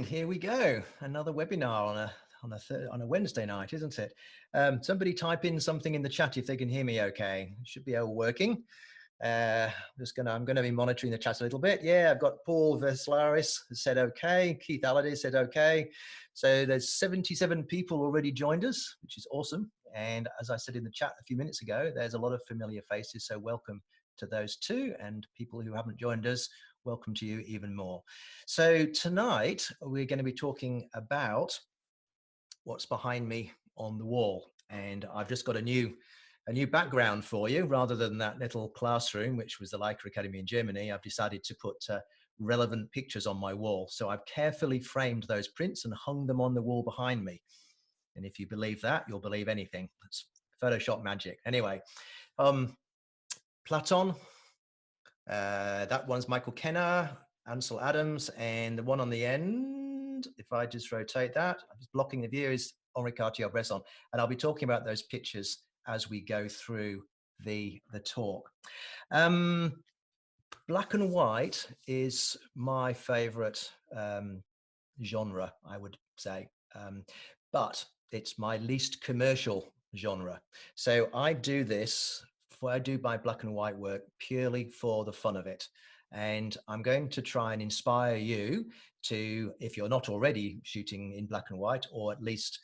mind, here we go. Another webinar on a Wednesday night, isn't it? Somebody type in something in the chat if they can hear me okay. It should be all working. I'm going to be monitoring the chat a little bit. Yeah, I've got Paul Veslaris said okay. Keith Alladay said okay. So there's 77 people already joined us, which is awesome. And as I said in the chat a few minutes ago, there's a lot of familiar faces. So welcome to those too. And people who haven't joined us, welcome to you even more. So tonight we're going to be talking about what's behind me on the wall. And I've just got a new background for you. Rather than that little classroom, which was the Leica Akademie in Germany, I've decided to put relevant pictures on my wall. So I've carefully framed those prints and hung them on the wall behind me. And if you believe that, you'll believe anything. That's Photoshop magic. Anyway, Platon, that one's Michael Kenner, Ansel Adams, and the one on the end, if I just rotate that, I'm just blocking the view, is Henri Cartier-Bresson. And I'll be talking about those pictures as we go through the talk. Black and white is my favorite genre, I would say, but it's my least commercial genre. So I do my black and white work purely for the fun of it. And I'm going to try and inspire you to, if you're not already shooting in black and white, or at least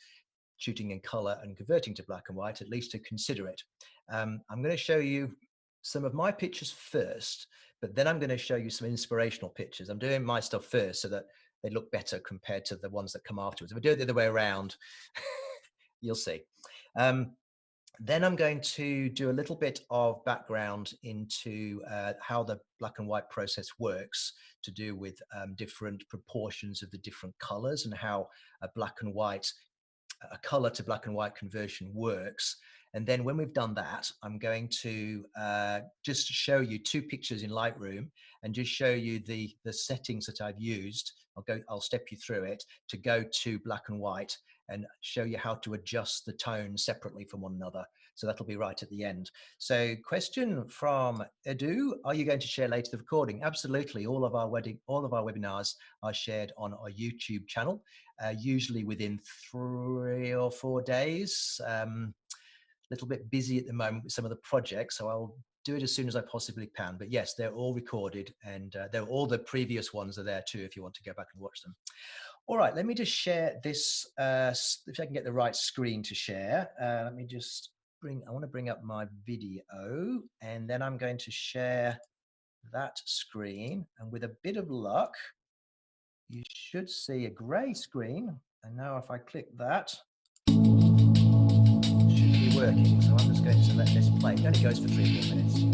shooting in color and converting to black and white, at least to consider it. I'm going to show you some of my pictures first, but then I'm going to show you some inspirational pictures. I'm doing my stuff first so that they look better compared to the ones that come afterwards. If I do it the other way around, you'll see. Then I'm going to do a little bit of background into how the black and white process works, to do with different proportions of the different colors and how a color to black and white conversion works. And then when we've done that, I'm going to just show you two pictures in Lightroom and just show you the settings that I've used. I'll step you through it to go to black and white and show you how to adjust the tone separately from one another. So that'll be right at the end. So question from Edu, are you going to share later the recording? Absolutely. All of our webinars are shared on our YouTube channel, usually within 3 or 4 days. A little bit busy at the moment with some of the projects, so I'll do it as soon as I possibly can. But yes, they're all recorded, and all the previous ones are there too if you want to go back and watch them. All right, let me just share this, if I can get the right screen to share. Let me just I want to bring up my video, and then I'm going to share that screen. And with a bit of luck, you should see a gray screen. And now if I click that, it should be working. So I'm just going to let this play. It only goes for 3 or 4 minutes.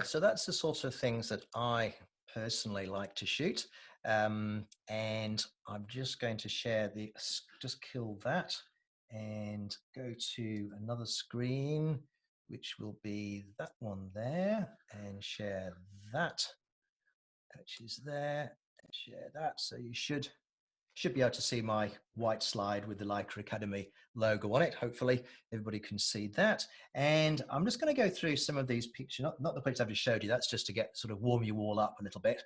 so that's the sort of things that I personally like to shoot. And I'm just going to share just kill that and go to another screen, which will be that one there, and share that, which is there, and share that. So you should be able to see my white slide with the Leica Academy logo on it. Hopefully everybody can see that. And I'm just going to go through some of these pictures, not the pictures I've just showed you, that's just to get sort of warm you all up a little bit.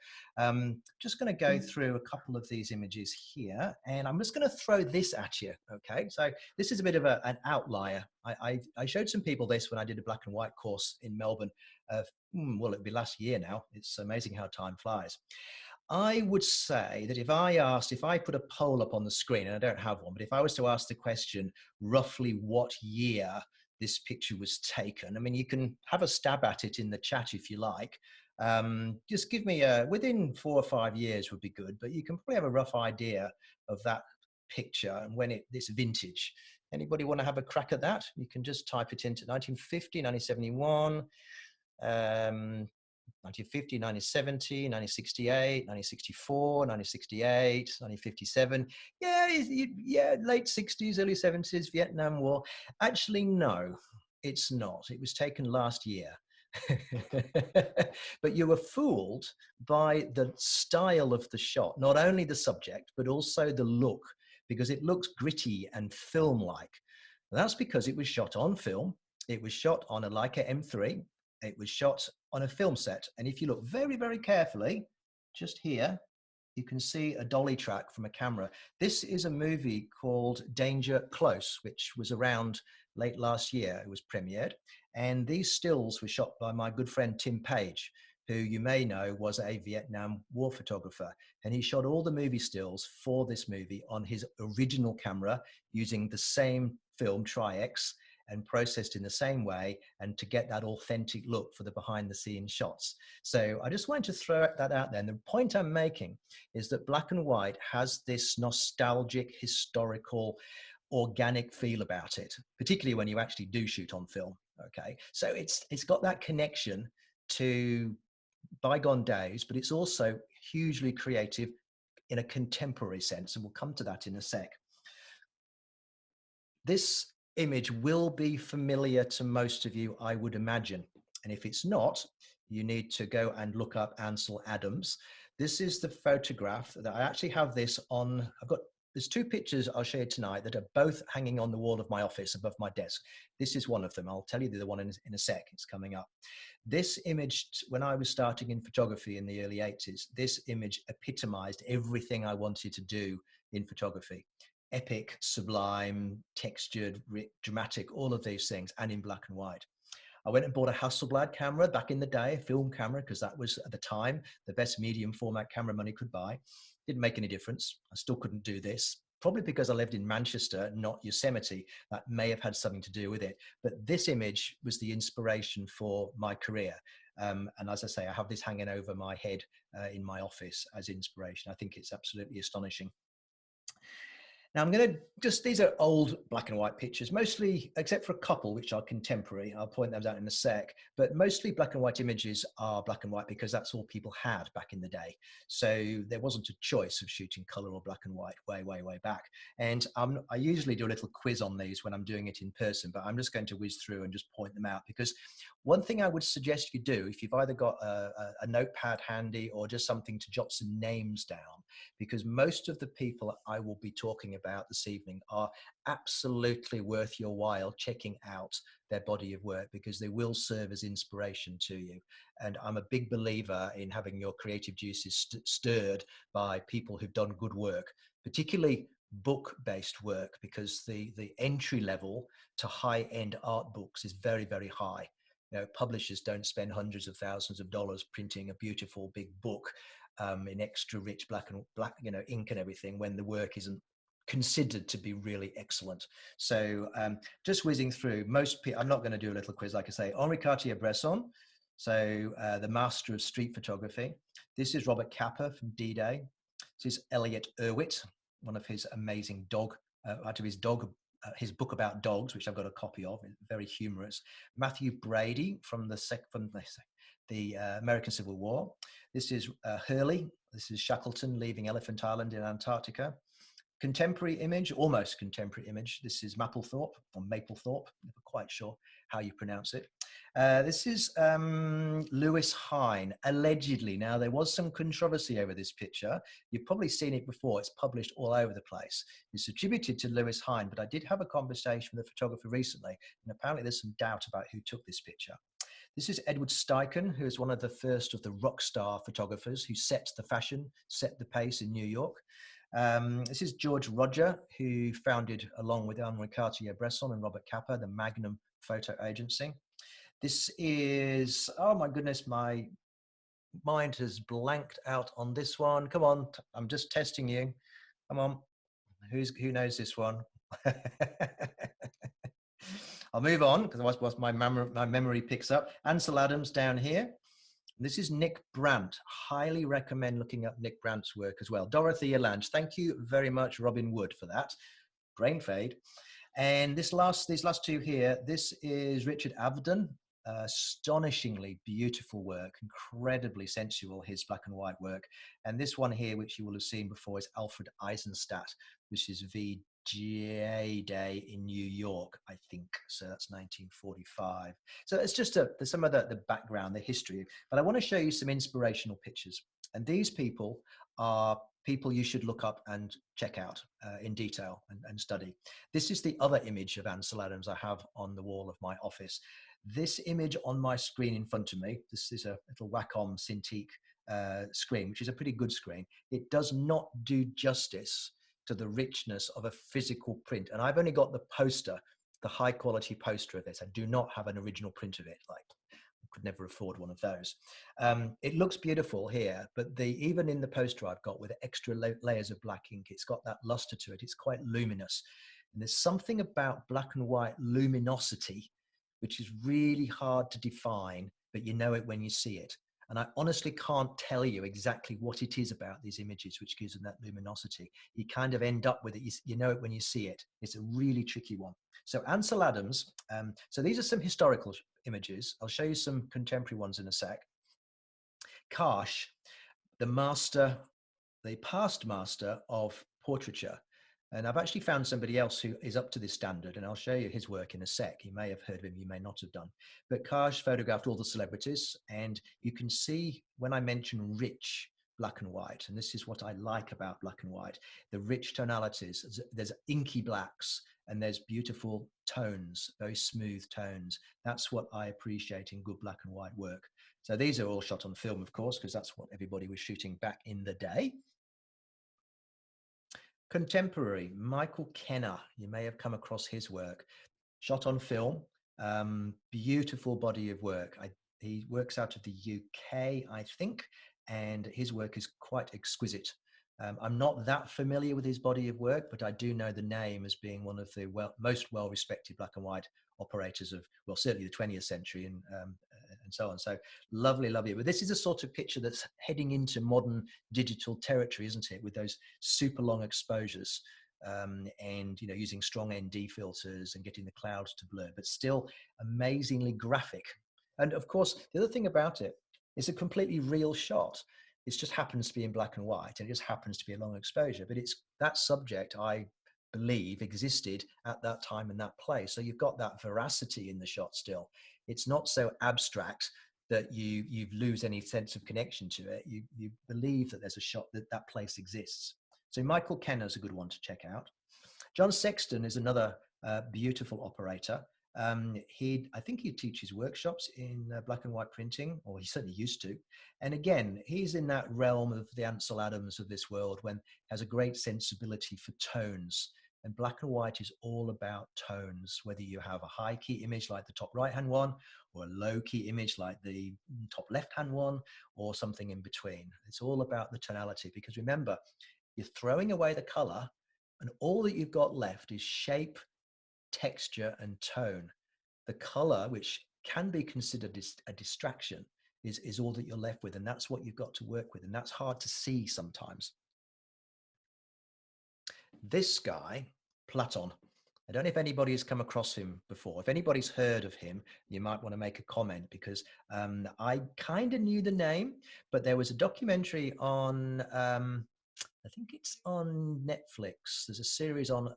Just going to go through a couple of these images here, and I'm just going to throw this at you, okay? So this is a bit of an outlier. I showed some people this when I did a black and white course in Melbourne. Well, it'll be last year now. It's amazing how time flies. I would say that if I put a poll up on the screen, and I don't have one, but if I was to ask the question, roughly what year this picture was taken, I mean, you can have a stab at it in the chat if you like. Just give me within 4 or 5 years would be good, but you can probably have a rough idea of that picture and when this vintage. Anybody want to have a crack at that? You can just type it into 1950, 1971, 1950, 1970, 1968, 1964, 1968, 1957. Yeah, late 60s, early 70s, Vietnam War. Actually, no, it's not. It was taken last year. But you were fooled by the style of the shot, not only the subject, but also the look, because it looks gritty and film-like. That's because it was shot on film. It was shot on a Leica M3. It was shot on a film set. And if you look very, very carefully, just here, you can see a dolly track from a camera. This is a movie called Danger Close, which was around late last year. It was premiered. And these stills were shot by my good friend, Tim Page, who you may know was a Vietnam War photographer. And he shot all the movie stills for this movie on his original camera using the same film, Tri-X, and processed in the same way, and to get that authentic look for the behind the scenes shots. So I just wanted to throw that out there. And the point I'm making is that black and white has this nostalgic, historical, organic feel about it, particularly when you actually do shoot on film. Okay, so it's got that connection to bygone days, but it's also hugely creative in a contemporary sense, and we'll come to that in a sec. This image will be familiar to most of you, I would imagine. And if it's not, you need to go and look up Ansel Adams. This is the photograph that I actually have this on. There's 2 pictures I'll show you tonight that are both hanging on the wall of my office above my desk. This is one of them. I'll tell you the other one in a sec. It's coming up. This image, when I was starting in photography in the early 80s, this image epitomized everything I wanted to do in photography. Epic, sublime, textured, dramatic, all of these things, and in black and white. I went and bought a Hasselblad camera back in the day, a film camera, because that was at the time the best medium format camera money could buy. Didn't make any difference. I still couldn't do this, probably because I lived in Manchester, not Yosemite. That may have had something to do with it. But this image was the inspiration for my career. And as I say, I have this hanging over my head in my office as inspiration. I think it's absolutely astonishing. Now I'm going to these are old black and white pictures, mostly, except for a couple, which are contemporary. I'll point those out in a sec, but mostly black and white images are black and white because that's all people had back in the day. So there wasn't a choice of shooting color or black and white way back. And I usually do a little quiz on these when I'm doing it in person, but I'm just going to whiz through and just point them out, because one thing I would suggest you do, if you've either got a notepad handy or just something to jot some names down, because most of the people I will be talking about this evening are absolutely worth your while checking out their body of work, because they will serve as inspiration to you. And I'm a big believer in having your creative juices stirred by people who've done good work, particularly book-based work, because the entry level to high-end art books is very, very high. You know, publishers don't spend hundreds of thousands of dollars printing a beautiful big book in extra rich black, ink and everything, when the work isn't considered to be really excellent. So just whizzing through, I'm not going to do a little quiz, like I say. Henri Cartier-Bresson, so the master of street photography. This is Robert Capa from D-Day. This is Elliot Erwitt, one of his amazing dog his book about dogs, which I've got a copy of, very humorous. Matthew Brady from the American Civil War. This is Hurley. This is Shackleton leaving Elephant Island in Antarctica. Contemporary image, almost contemporary image. This is Mapplethorpe or Maplethorpe, never quite sure how you pronounce it. This is Lewis Hine, allegedly. Now, there was some controversy over this picture. You've probably seen it before. It's published all over the place. It's attributed to Lewis Hine, but I did have a conversation with a photographer recently, and apparently there's some doubt about who took this picture. This is Edward Steichen, who is one of the first of the rock star photographers who set the fashion, set the pace in New York. This is George Roger, who founded, along with Henri Cartier-Bresson and Robert Capa, the Magnum Photo Agency. This is, oh my goodness, my mind has blanked out on this one. Come on, I'm just testing you. Come on, who knows this one? I'll move on because otherwise my memory picks up. Ansel Adams down here. This is Nick Brandt. Highly recommend looking up Nick Brandt's work as well. Dorothea Lange. Thank you very much, Robin Wood, for that. Brain fade. And these last two here, this is Richard Avedon. Astonishingly beautiful work, incredibly sensual, his black and white work. And this one here, which you will have seen before, is Alfred Eisenstadt. This is VGA Day in New York, I think. So that's 1945. So it's just some of the background, the history. But I want to show you some inspirational pictures. And these people are people you should look up and check out in detail and study. This is the other image of Ansel Adams I have on the wall of my office. This image on my screen in front of me, this is a little Wacom Cintiq screen, which is a pretty good screen. It does not do justice to the richness of a physical print. And I've only got the poster, the high quality poster of this. I do not have an original print of it. Like, I could never afford one of those. It looks beautiful here, but even in the poster I've got with extra layers of black ink, it's got that luster to it. It's quite luminous. And there's something about black and white luminosity which is really hard to define, but you know it when you see it. And I honestly can't tell you exactly what it is about these images which gives them that luminosity. You kind of end up with it. You know it when you see it. It's a really tricky one. So Ansel Adams, so these are some historical images. I'll show you some contemporary ones in a sec. Karsh, the past master of portraiture. And I've actually found somebody else who is up to this standard, and I'll show you his work in a sec. You may have heard of him, you may not have done. But Karsh photographed all the celebrities, and you can see when I mention rich black and white, and this is what I like about black and white, the rich tonalities. There's inky blacks, and there's beautiful tones, very smooth tones. That's what I appreciate in good black and white work. So these are all shot on film, of course, because that's what everybody was shooting back in the day. Contemporary, Michael Kenner, you may have come across his work, shot on film, beautiful body of work. He works out of the UK, I think, and his work is quite exquisite. I'm not that familiar with his body of work, but I do know the name as being one of the most well-respected black and white operators of, well, certainly the 20th century and so on. So lovely, lovely. But this is a sort of picture that's heading into modern digital territory, isn't it? With those super long exposures and, you know, using strong ND filters and getting the clouds to blur, but still amazingly graphic. And of course, the other thing about it is a completely real shot. It just happens to be in black and white, and it just happens to be a long exposure, but it's that subject, I believe, existed at that time and that place. So you've got that veracity in the shot still. It's not so abstract that you lose any sense of connection to it. You believe that there's a shot, that place exists. So Michael Kenner is a good one to check out. John Sexton is another beautiful operator. I think he teaches workshops in black and white printing, or he certainly used to. And again, he's in that realm of the Ansel Adams of this world, when has a great sensibility for tones. And black and white is all about tones, whether you have a high key image like the top right hand one, or a low key image like the top left hand one, or something in between. It's all about the tonality, because remember, you're throwing away the color, and all that you've got left is shape, texture, and tone. The color, which can be considered a distraction, is all that you're left with, and that's what you've got to work with, and that's hard to see sometimes. This guy, Platon, I don't know if anybody has come across him before. If anybody's heard of him, you might want to make a comment, because I kind of knew the name, but there was a documentary on, I think it's on Netflix. There's a series on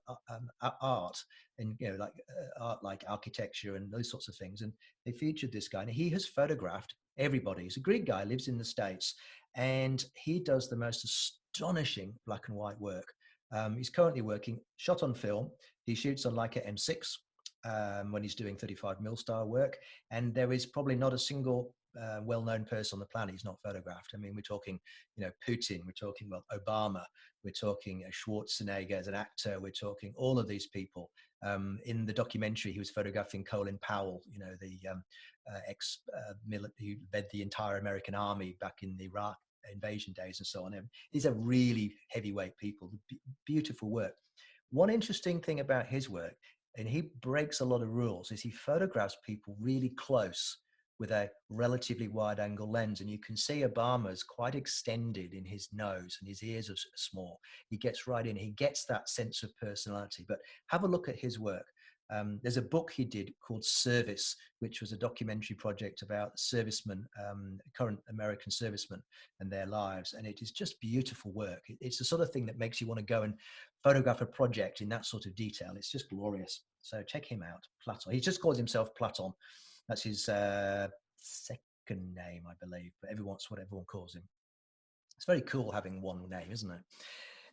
art, and like art, like architecture and those sorts of things. And they featured this guy, and he has photographed everybody. He's a Greek guy, lives in the States, and he does the most astonishing black and white work. He's currently working, shot on film. He shoots on Leica M6 when he's doing 35mm style work. And there is probably not a single well-known person on the planet he's not photographed. I mean, we're talking, Putin, we're talking, well, Obama, we're talking Schwarzenegger as an actor, we're talking all of these people. In the documentary, he was photographing Colin Powell, the ex-military who led the entire American army back in the Iraq invasion days and so on. And these are really heavyweight people, beautiful work. One interesting thing about his work, and he breaks a lot of rules, is he photographs people really close with a relatively wide angle lens. And you can see Obama's quite extended in his nose, and his ears are small. He gets right in, he gets that sense of personality. But have a look at his work. There's a book he did called Service, which was a documentary project about servicemen, current American servicemen and their lives. And it is just beautiful work. It's the sort of thing that makes you want to go and photograph a project in that sort of detail. It's just glorious. So check him out, Platon. He just calls himself Platon. That's his second name, I believe, but everyone's what everyone calls him. It's very cool having one name, isn't it?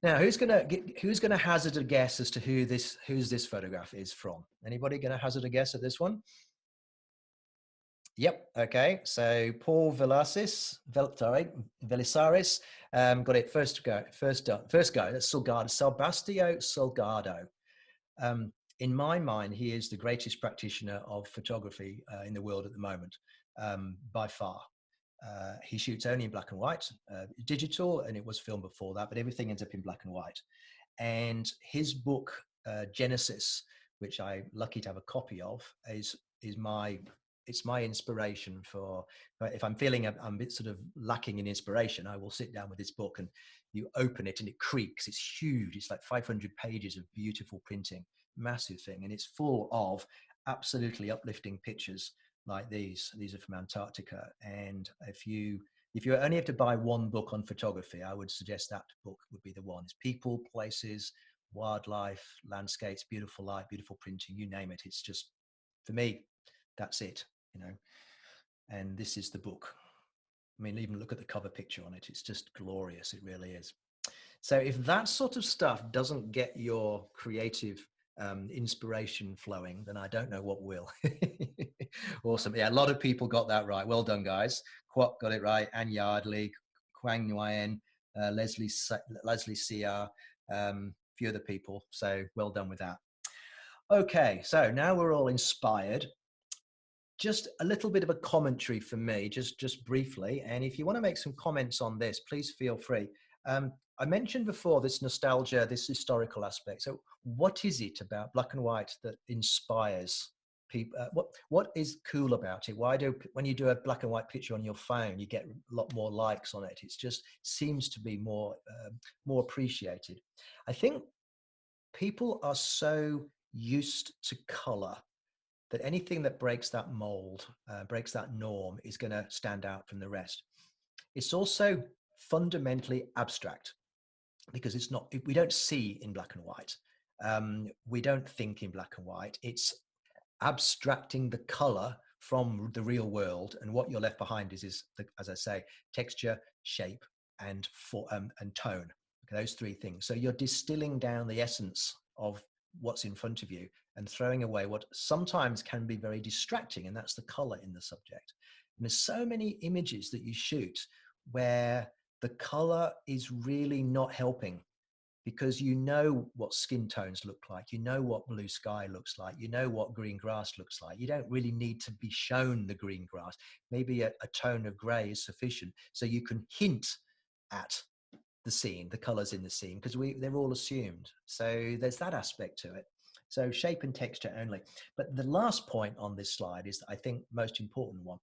Now, who's gonna hazard a guess as to whose this photograph is from? Anybody gonna hazard a guess at this one? Yep. Okay. So Paul Velisaris, got it first go. First go. That's Salgado, Sebastião Salgado. In my mind, he is the greatest practitioner of photography in the world at the moment, by far. He shoots only in black and white, digital, and it was filmed before that, but everything ends up in black and white. And his book, Genesis, which I'm lucky to have a copy of, is my inspiration for, if I'm feeling I'm a bit sort of lacking in inspiration, I will sit down with this book, and you open it and it creaks. It's huge. It's like 500 pages of beautiful printing, massive thing. And it's full of absolutely uplifting pictures like these. These are from Antarctica. And if you only have to buy one book on photography, I would suggest that book would be the one. It's people, places, wildlife, landscapes, beautiful light, beautiful printing, you name it. It's just, for me, that's it, and this is the book. I mean, even look at the cover picture on it. It's just glorious. It really is. So if that sort of stuff doesn't get your creative inspiration flowing, then I don't know what will. Awesome. Yeah, a lot of people got that right. Well done, guys. Kwok got it right. Anne Yardley, Kwang Nguyen, Leslie Sia, a few other people. So well done with that. Okay, so now we're all inspired. Just a little bit of a commentary from me, just briefly. And if you want to make some comments on this, please feel free. I mentioned before this nostalgia, this historical aspect. So what is it about black and white that inspires people? What is cool about it? When you do a black and white picture on your phone, you get a lot more likes on it? It just seems to be more appreciated. I think people are so used to color that anything that breaks that mold, breaks that norm, is going to stand out from the rest. It's also fundamentally abstract, because we don't see in black and white. We don't think in black and white. It's abstracting the color from the real world, and what you're left behind is as I say, texture, shape, and tone. Okay, those three things. So you're distilling down the essence of what's in front of you and throwing away what sometimes can be very distracting, and that's the color in the subject. And there's so many images that you shoot where the color is really not helping, because you know what skin tones look like, you know what blue sky looks like, you know what green grass looks like. You don't really need to be shown the green grass. Maybe a tone of gray is sufficient, so you can hint at the scene, the colors in the scene, because they're all assumed. So there's that aspect to it. So shape and texture only. But the last point on this slide is, I think, most important one.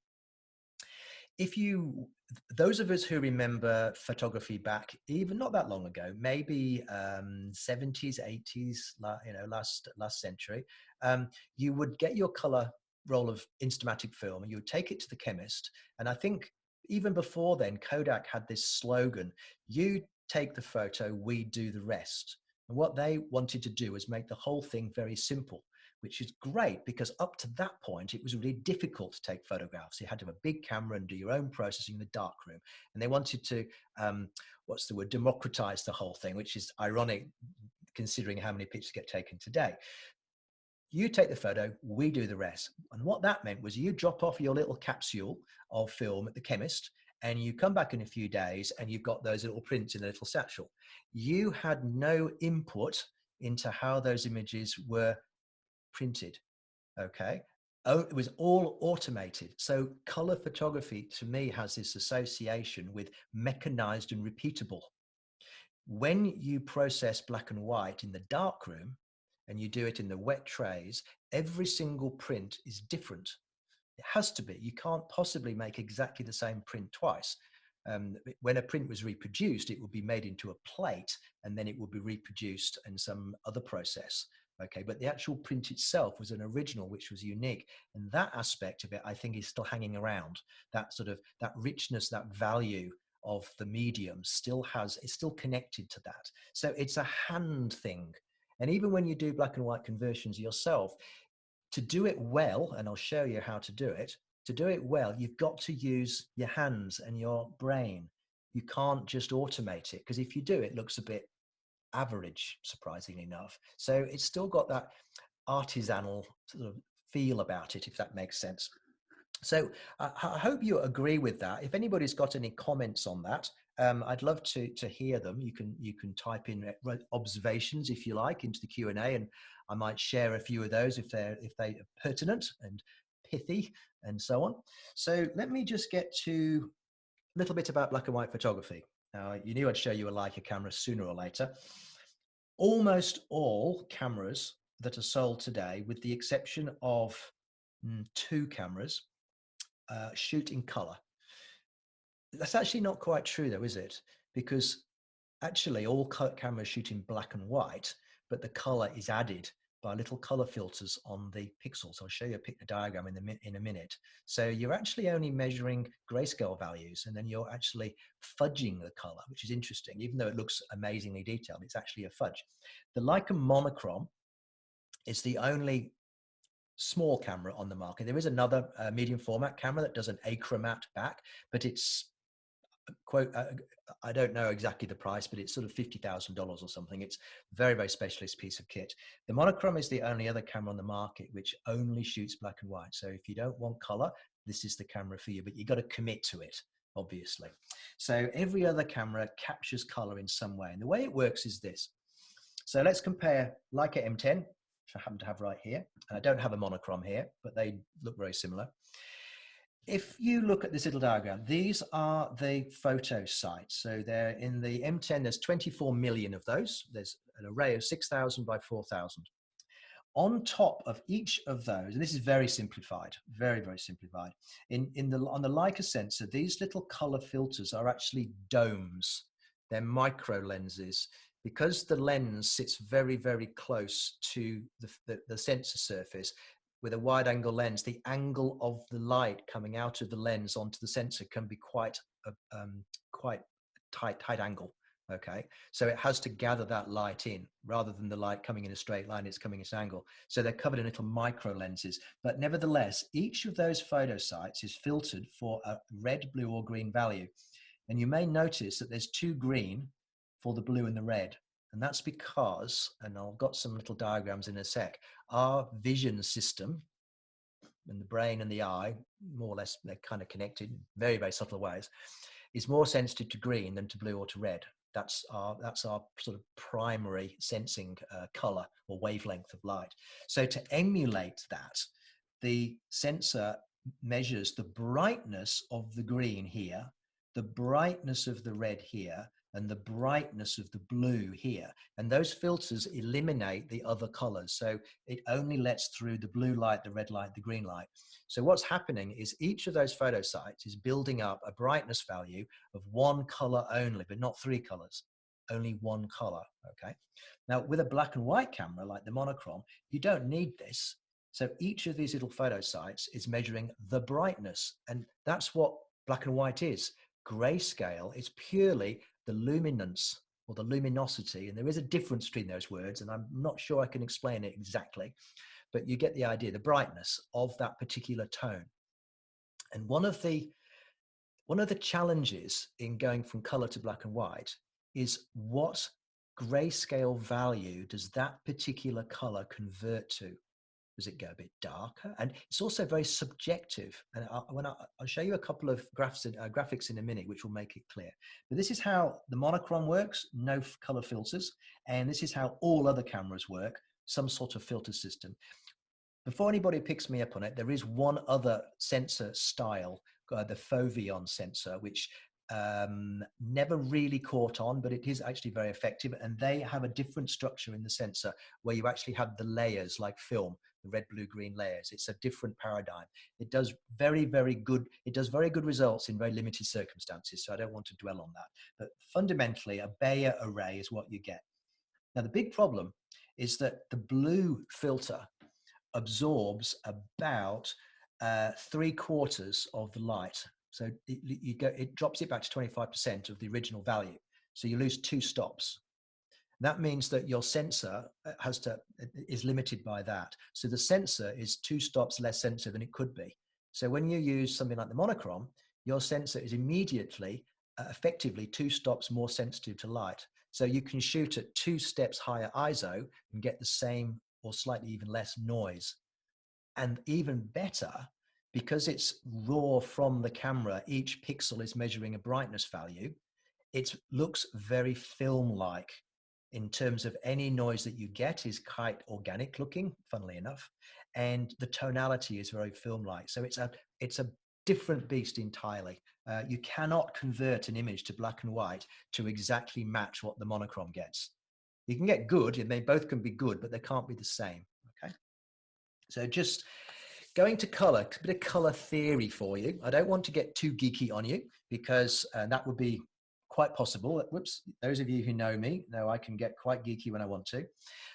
if you, those of us who remember photography back even not that long ago, maybe 70s, 80s, last century, you would get your color roll of Instamatic film and you would take it to the chemist. And I think even before then, Kodak had this slogan: you take the photo, we do the rest. And what they wanted to do was make the whole thing very simple, which is great because up to that point, it was really difficult to take photographs. You had to have a big camera and do your own processing in the darkroom. And they wanted to, democratize the whole thing, which is ironic considering how many pictures get taken today. You take the photo, we do the rest. And what that meant was you drop off your little capsule of film at the chemist and you come back in a few days and you've got those little prints in a little satchel. You had no input into how those images were printed. Okay. Oh, it was all automated. So color photography to me has this association with mechanized and repeatable. When you process black and white in the darkroom and you do it in the wet trays, every single print is different. It has to be. You can't possibly make exactly the same print twice. When a print was reproduced, it would be made into a plate and then it would be reproduced in some other process. Okay, but the actual print itself was an original, which was unique. And that aspect of it, I think, is still hanging around. That sort of, that richness, that value of the medium still has, it's still connected to that. So it's a hand thing. And even when you do black and white conversions yourself, to do it well, and I'll show you how to do it well, you've got to use your hands and your brain. You can't just automate it, because if you do, it looks a bit average, surprisingly enough. So it's still got that artisanal sort of feel about it, if that makes sense. So I hope you agree with that. If anybody's got any comments on that, I'd love to hear them. You can type in observations, if you like, into the Q&A, and I might share a few of those if they are pertinent and pithy and so on. So let me just get to a little bit about black and white photography. Now, you knew I'd show you a Leica camera sooner or later. Almost all cameras that are sold today, with the exception of 2 cameras, shoot in color. That's actually not quite true though, is it? Because actually all cameras shoot in black and white, but the color is added by little color filters on the pixels. I'll show you a diagram in a minute. So you're actually only measuring grayscale values, and then you're actually fudging the color, which is interesting. Even though it looks amazingly detailed, it's actually a fudge. The Leica monochrome is the only small camera on the market. There is another medium format camera that does an achromat back, but it's quote, I don't know exactly the price, but it's sort of $50,000 or something. It's a very, very specialist piece of kit. The monochrome is the only other camera on the market which only shoots black and white. So if you don't want color, this is the camera for you, but you got to commit to it, obviously. So every other camera captures color in some way. And the way it works is this. So let's compare Leica M10, which I happen to have right here. And I don't have a monochrome here, but they look very similar. If you look at this little diagram, these are the photo sites. So they're in the M10, there's 24 million of those. There's an array of 6,000 by 4,000. On top of each of those, and this is very simplified, very, very simplified. On the Leica sensor, these little color filters are actually domes. They're micro lenses. Because the lens sits very, very close to the sensor surface, with a wide angle lens, the angle of the light coming out of the lens onto the sensor can be quite tight angle. Okay, so it has to gather that light in rather than the light coming in a straight line. It's coming at an angle. So they're covered in little micro lenses. But nevertheless, each of those photo sites is filtered for a red, blue, or green value. And you may notice that there's 2 green for the blue and the red. And that's because, and I've got some little diagrams in a sec, our vision system and the brain and the eye, more or less, they're kind of connected in very, very subtle ways, is more sensitive to green than to blue or to red. That's our sort of primary sensing color or wavelength of light. So to emulate that, the sensor measures the brightness of the green here, the brightness of the red here, and the brightness of the blue here. And those filters eliminate the other colors. So it only lets through the blue light, the red light, the green light. So what's happening is each of those photo sites is building up a brightness value of one color only, but not three colors, only one color, okay? Now with a black and white camera like the monochrome, you don't need this. So each of these little photo sites is measuring the brightness, and that's what black and white is. Grayscale is purely the luminance or the luminosity, and there is a difference between those words, and I'm not sure I can explain it exactly, but you get the idea, the brightness of that particular tone. And one of the challenges in going from color to black and white is what grayscale value does that particular color convert to? Does it go a bit darker? And it's also very subjective. And I'll show you a couple of graphics in a minute, which will make it clear. But this is how the monochrome works, no color filters. And this is how all other cameras work, some sort of filter system. Before anybody picks me up on it, there is one other sensor style, the Foveon sensor, which never really caught on, but it is actually very effective. And they have a different structure in the sensor where you actually have the layers like film, the red, blue, green layers. It's a different paradigm. It does very, very good. It does very good results in very limited circumstances. So I don't want to dwell on that. But fundamentally, a Bayer array is what you get. Now, the big problem is that the blue filter absorbs about 3/4 of the light. So it drops it back to 25% of the original value. So you lose 2 stops. That means that your sensor is limited by that. So the sensor is 2 stops less sensitive than it could be. So when you use something like the monochrome, your sensor is immediately, effectively 2 stops more sensitive to light. So you can shoot at 2 steps higher ISO and get the same or slightly even less noise. And even better, because it's raw from the camera, each pixel is measuring a brightness value. It looks very film-like in terms of any noise that you get is quite organic looking, funnily enough, and the tonality is very film-like. So it's a different beast entirely. You cannot convert an image to black and white to exactly match what the monochrome gets. You can get good, and they both can be good, but they can't be the same. Okay. So just going to color, a bit of color theory for you. I don't want to get too geeky on you because that would be quite possible. Whoops, those of you who know me know I can get quite geeky when I want to.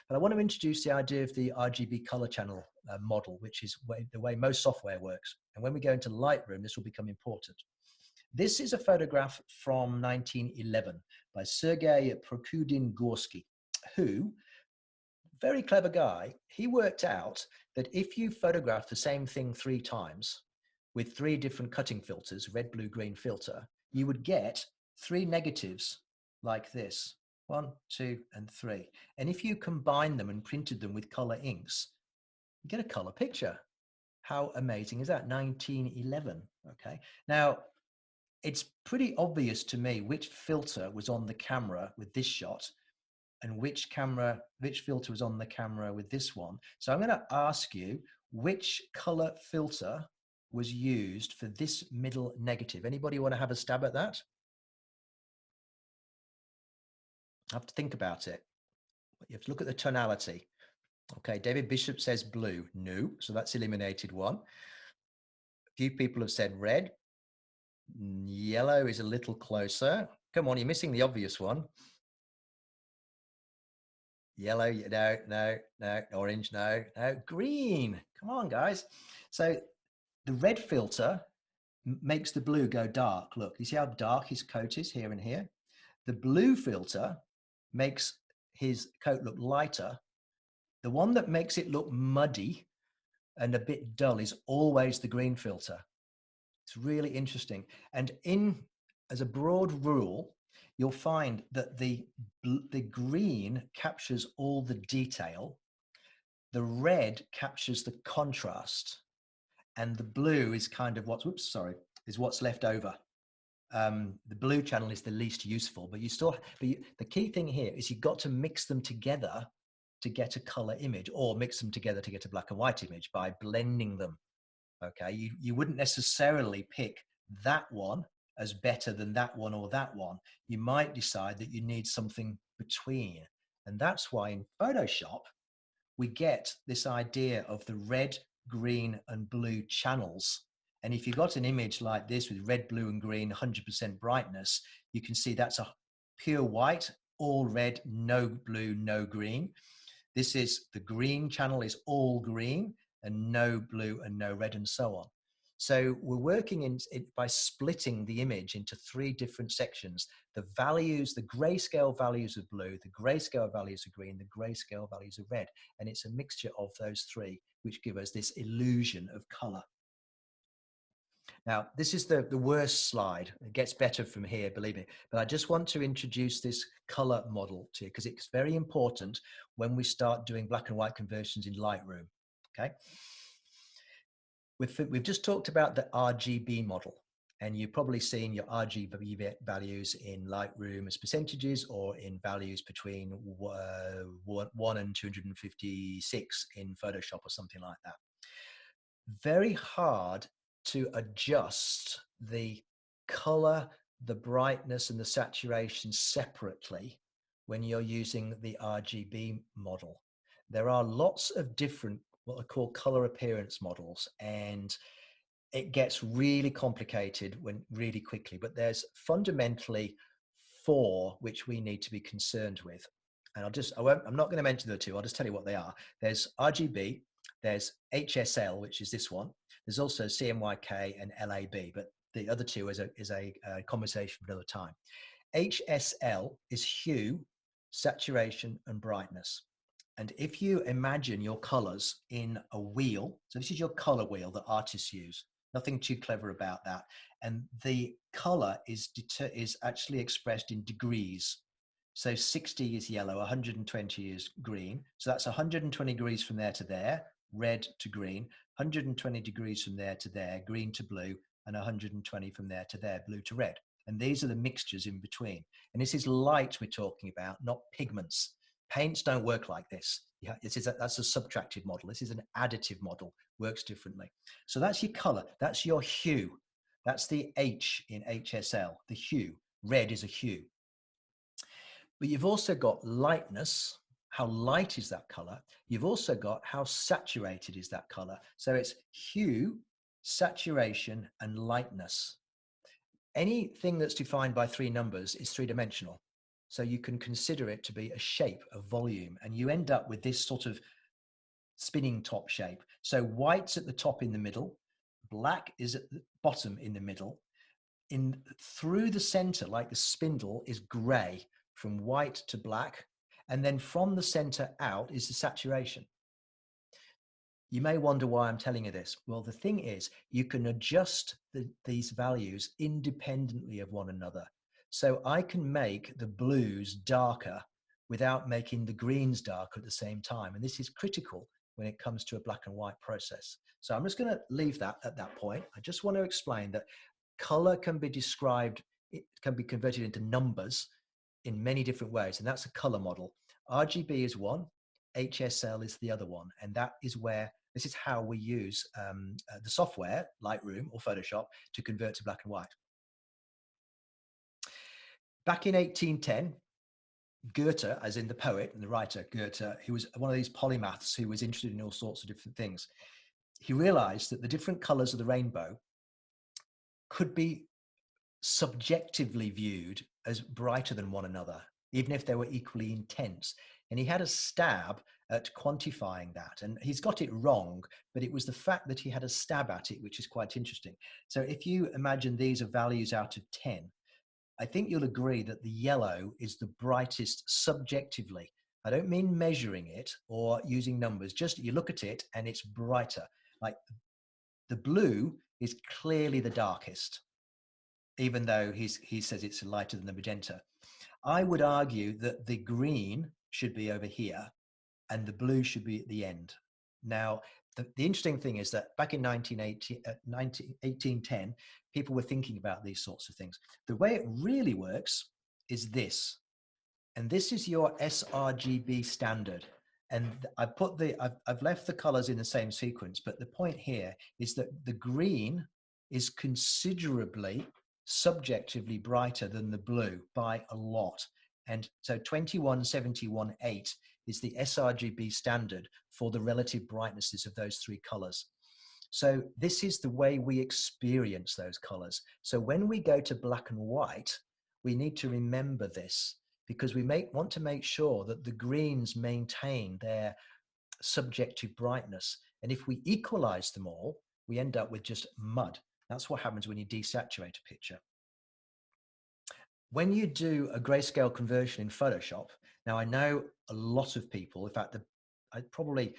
But I want to introduce the idea of the RGB color channel model, which is the way most software works. And when we go into Lightroom, this will become important. This is a photograph from 1911 by Sergei Prokudin-Gorsky, who, very clever guy, he worked out that if you photograph the same thing 3 times with 3 different cutting filters, red, blue, green filter, you would get 3 negatives like this, 1, 2, and 3. And if you combine them and printed them with color inks, you get a color picture. How amazing is that? 1911, okay? Now, it's pretty obvious to me which filter was on the camera with this shot and which filter was on the camera with this one. So I'm going to ask you which color filter was used for this middle negative. Anybody want to have a stab at that? I have to think about it. You have to look at the tonality. Okay, David Bishop says blue. No, so that's eliminated one. A few people have said red. Yellow is a little closer. Come on, you're missing the obvious one. Yellow, no. Orange, no. Green. Come on, guys. So the red filter makes the blue go dark. Look, you see how dark his coat is here and here? The blue filter makes his coat look lighter. The one that makes it look muddy and a bit dull is always the green filter. It's really interesting. And as a broad rule, you'll find that the green captures all the detail, the red captures the contrast, and the blue is kind of what's left over. The blue channel is the least useful, but the key thing here is you've got to mix them together to get a color image, or mix them together to get a black and white image by blending them. Okay, you wouldn't necessarily pick that one as better than that one or that one. You might decide that you need something between. And that's why in Photoshop, we get this idea of the red, green, and blue channels. And if you've got an image like this with red, blue, and green, 100% brightness, you can see that's a pure white, all red, no blue, no green. This is the green channel is all green and no blue and no red, and so on. So we're working in it by splitting the image into 3 different sections. The values, the grayscale values of blue, the grayscale values of green, the grayscale values of red. And it's a mixture of those 3, which give us this illusion of color. Now, this is the worst slide. It gets better from here, believe me. But I just want to introduce this color model to you because it's very important when we start doing black and white conversions in Lightroom, okay? We've just talked about the RGB model, and you've probably seen your RGB values in Lightroom as percentages or in values between 1 and 256 in Photoshop or something like that. Very hard to adjust the color, the brightness, and the saturation separately when you're using the RGB model. There are lots of different what are called color appearance models, and it gets really complicated really quickly, but there's fundamentally 4 which we need to be concerned with. And I'm not going to mention the 2, I'll just tell you what they are. There's RGB, there's HSL, which is this one. There's also CMYK and LAB, but the other 2 is a conversation for another time. HSL is hue, saturation, and brightness. And if you imagine your colors in a wheel, so this is your color wheel that artists use, nothing too clever about that. And the color is actually expressed in degrees. So 60 is yellow, 120 is green. So that's 120 degrees from there to there, red to green, 120 degrees from there to there, green to blue, and 120 from there to there, blue to red. And these are the mixtures in between. And this is light we're talking about, not pigments. Paints don't work like this. That's a subtractive model. This is an additive model, works differently. So that's your color, that's your hue. That's the H in HSL, the hue. Red is a hue. But you've also got lightness. How light is that color? You've also got how saturated is that color. So it's hue, saturation, and lightness. Anything that's defined by 3 numbers is 3-dimensional. So you can consider it to be a shape, a volume, and you end up with this sort of spinning top shape. So white's at the top in the middle, black is at the bottom in the middle. Through the center, like the spindle, is gray from white to black. And then from the center out is the saturation. You may wonder why I'm telling you this. Well, the thing is, you can adjust these values independently of one another. So I can make the blues darker without making the greens darker at the same time. And this is critical when it comes to a black and white process. So I'm just going to leave that at that point. I just want to explain that color can be described, it can be converted into numbers in many different ways. And that's a color model. RGB is one, HSL is the other one. And that is where, this is how we use the software, Lightroom or Photoshop, to convert to black and white. Back in 1810, Goethe, as in the poet and the writer Goethe, who was one of these polymaths who was interested in all sorts of different things, he realized that the different colors of the rainbow could be subjectively viewed as brighter than one another, even if they were equally intense. And he had a stab at quantifying that. And he's got it wrong, but it was the fact that he had a stab at it, which is quite interesting. So if you imagine these are values out of 10, I think you'll agree that the yellow is the brightest subjectively. I don't mean measuring it or using numbers, just you look at it and it's brighter. Like the blue is clearly the darkest, even though he says it's lighter than the magenta. I would argue that the green should be over here and the blue should be at the end. Now, the interesting thing is that back in 1810, people were thinking about these sorts of things. The way it really works is this, and this is your sRGB standard. And I've left the colors in the same sequence, but the point here is that the green is considerably subjectively brighter than the blue by a lot. And so 21718 is the sRGB standard for the relative brightnesses of those three colors. So this is the way we experience those colors. So when we go to black and white, we need to remember this, because we want to make sure that the greens maintain their subjective brightness. And if we equalize them all, we end up with just mud. That's what happens when you desaturate a picture. When you do a grayscale conversion in Photoshop, now I know a lot of people, in fact, probably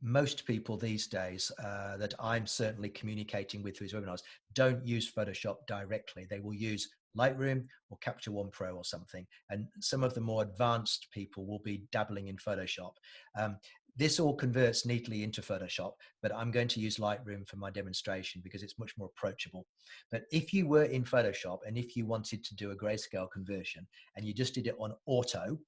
most people these days that I'm certainly communicating with through these webinars don't use Photoshop directly. They will use Lightroom or Capture One Pro or something. And some of the more advanced people will be dabbling in Photoshop. This all converts neatly into Photoshop, but I'm going to use Lightroom for my demonstration because it's much more approachable. But if you were in Photoshop and if you wanted to do a grayscale conversion and you just did it on auto,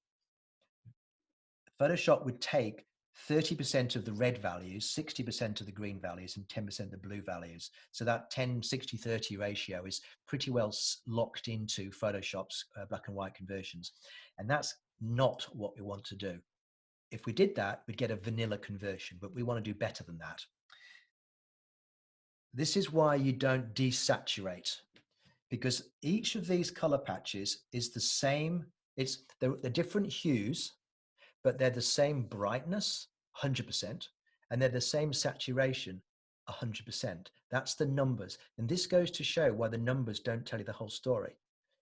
Photoshop would take 30% of the red values, 60% of the green values, and 10% of the blue values. So that 10-60-30 ratio is pretty well locked into Photoshop's black and white conversions. And that's not what we want to do. If we did that, we'd get a vanilla conversion, but we want to do better than that. This is why you don't desaturate, because each of these color patches is the same. They're different hues, but they're the same brightness, 100%, and they're the same saturation, 100%. That's the numbers. And this goes to show why the numbers don't tell you the whole story.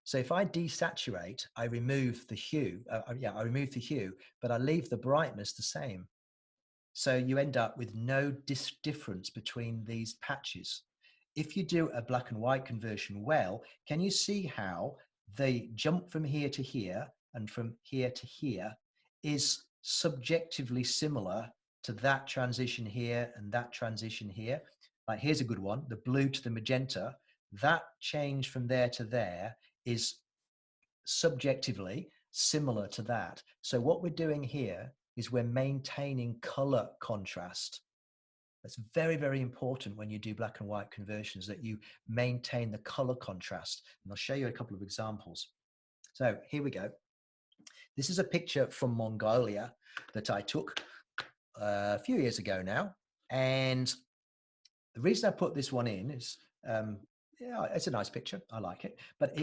So if I desaturate, I remove the hue. I remove the hue, but I leave the brightness the same. So you end up with no difference between these patches. If you do a black and white conversion well, can you see how the jump from here to here and from here to here is subjectively similar to that transition here and that transition here? Like, here's a good one, the blue to the magenta. That change from there to there is subjectively similar to that. So what we're doing here is we're maintaining color contrast. That's very, very important when you do black and white conversions, that you maintain the color contrast. And I'll show you a couple of examples. So here we go. This is a picture from Mongolia that I took a few years ago now. And the reason I put this one in is, yeah, it's a nice picture. I like it. But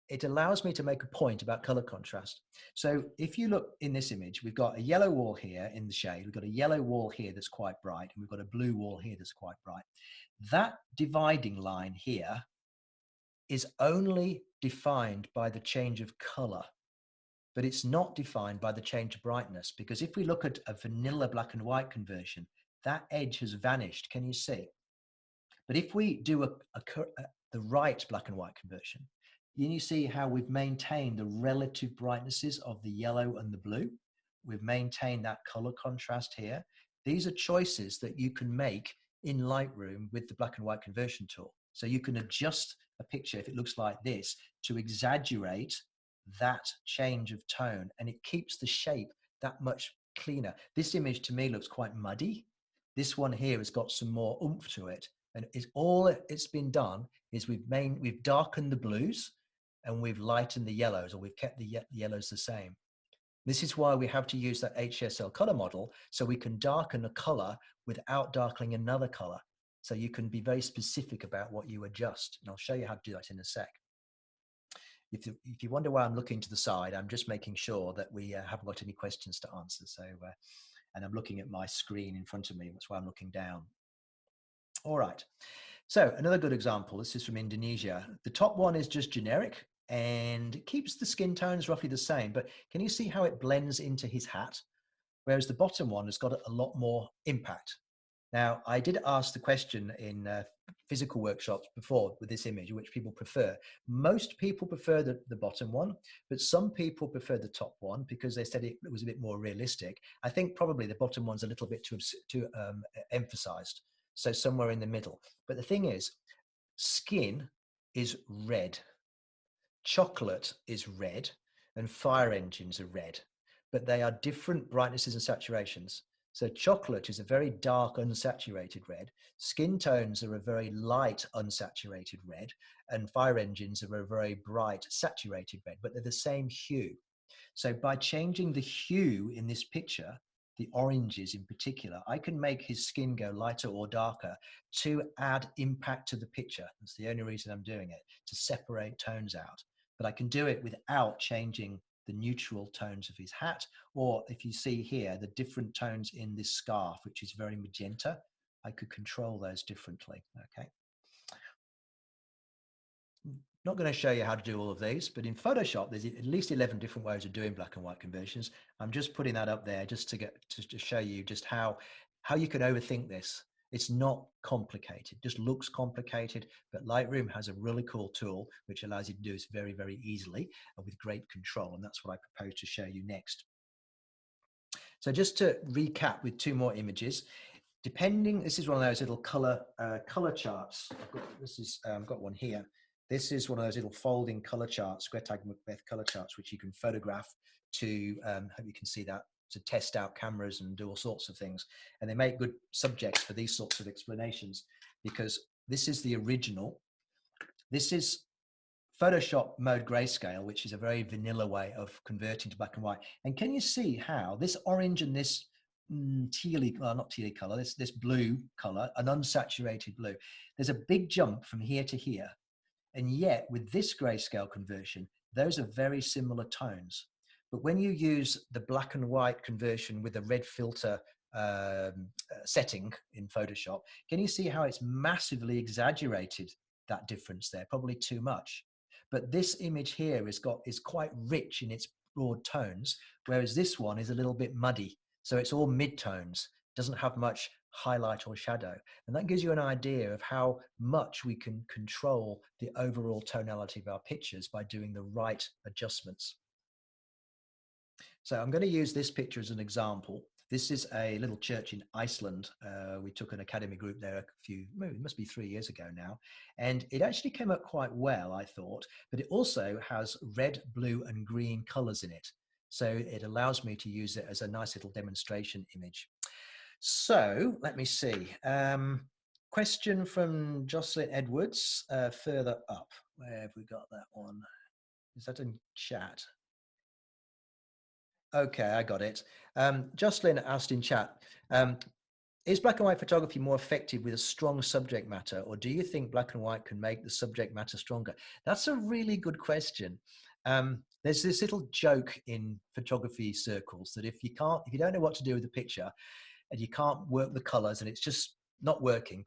it allows me to make a point about color contrast. So if you look in this image, we've got a yellow wall here in the shade. We've got a yellow wall here that's quite bright, and we've got a blue wall here that's quite bright. That dividing line here is only defined by the change of color, but it's not defined by the change of brightness, because if we look at a vanilla black and white conversion, that edge has vanished. Can you see? But if we do the right black and white conversion, you see how we've maintained the relative brightnesses of the yellow and the blue. We've maintained that color contrast here. These are choices that you can make in Lightroom with the black and white conversion tool. So you can adjust a picture, if it looks like this, to exaggerate that change of tone, and it keeps the shape that much cleaner. This image to me looks quite muddy. This one here has got some more oomph to it. And all it's been done is we've darkened the blues and we've lightened the yellows, or we've kept the yellows the same. This is why we have to use that HSL color model, so we can darken a color without darkening another color. So you can be very specific about what you adjust. And I'll show you how to do that in a sec. If you wonder why I'm looking to the side, I'm just making sure that we haven't got any questions to answer. So, and I'm looking at my screen in front of me. That's why I'm looking down. All right. So another good example, this is from Indonesia. The top one is just generic and it keeps the skin tones roughly the same, but can you see how it blends into his hat? Whereas the bottom one has got a lot more impact. Now, I did ask the question in physical workshops before with this image, which people prefer. Most people prefer the bottom one, but some people prefer the top one because they said it was a bit more realistic. I think probably the bottom one's a little bit too emphasized. So somewhere in the middle. But the thing is, skin is red, chocolate is red, and fire engines are red. But they are different brightnesses and saturations. So chocolate is a very dark, unsaturated red. Skin tones are a very light, unsaturated red. And fire engines are a very bright, saturated red, but they're the same hue. So by changing the hue in this picture, the oranges in particular, I can make his skin go lighter or darker to add impact to the picture. That's the only reason I'm doing it, to separate tones out. But I can do it without changing the neutral tones of his hat, or if you see here, the different tones in this scarf, which is very magenta, I could control those differently, okay? Not going to show you how to do all of these, but in Photoshop, there's at least 11 different ways of doing black and white conversions. I'm just putting that up there just to show you just how you can overthink this. It's not complicated, it just looks complicated, but Lightroom has a really cool tool which allows you to do this very, very easily and with great control. And that's what I propose to show you next. So just to recap with two more images, this is one of those little color charts. I've got one here. This is one of those little folding color charts, Gretac Macbeth color charts, which you can photograph to, hope you can see that, to test out cameras and do all sorts of things. And they make good subjects for these sorts of explanations, because this is the original. This is Photoshop mode grayscale, which is a very vanilla way of converting to black and white. And can you see how this orange and this tealy, well, not tealy color, this blue color, an unsaturated blue, there's a big jump from here to here. And yet with this grayscale conversion, those are very similar tones. But when you use the black and white conversion with a red filter setting in Photoshop, can you see how it's massively exaggerated that difference there? Probably too much. But this image here is quite rich in its broad tones, whereas this one is a little bit muddy. So it's all mid-tones, doesn't have much highlight or shadow. And that gives you an idea of how much we can control the overall tonality of our pictures by doing the right adjustments. So I'm going to use this picture as an example. This is a little church in Iceland. We took an academy group there it must be 3 years ago now. And it actually came up quite well, I thought, but it also has red, blue, and green colors in it. So it allows me to use it as a nice little demonstration image. So let me see. Question from Jocelyn Edwards, further up. Where have we got that one? Is that in chat? Okay, I got it. Jocelyn asked in chat, is black and white photography more effective with a strong subject matter, or do you think black and white can make the subject matter stronger? That's a really good question. There's this little joke in photography circles that if you don't know what to do with the picture and you can't work the colors and it's just not working,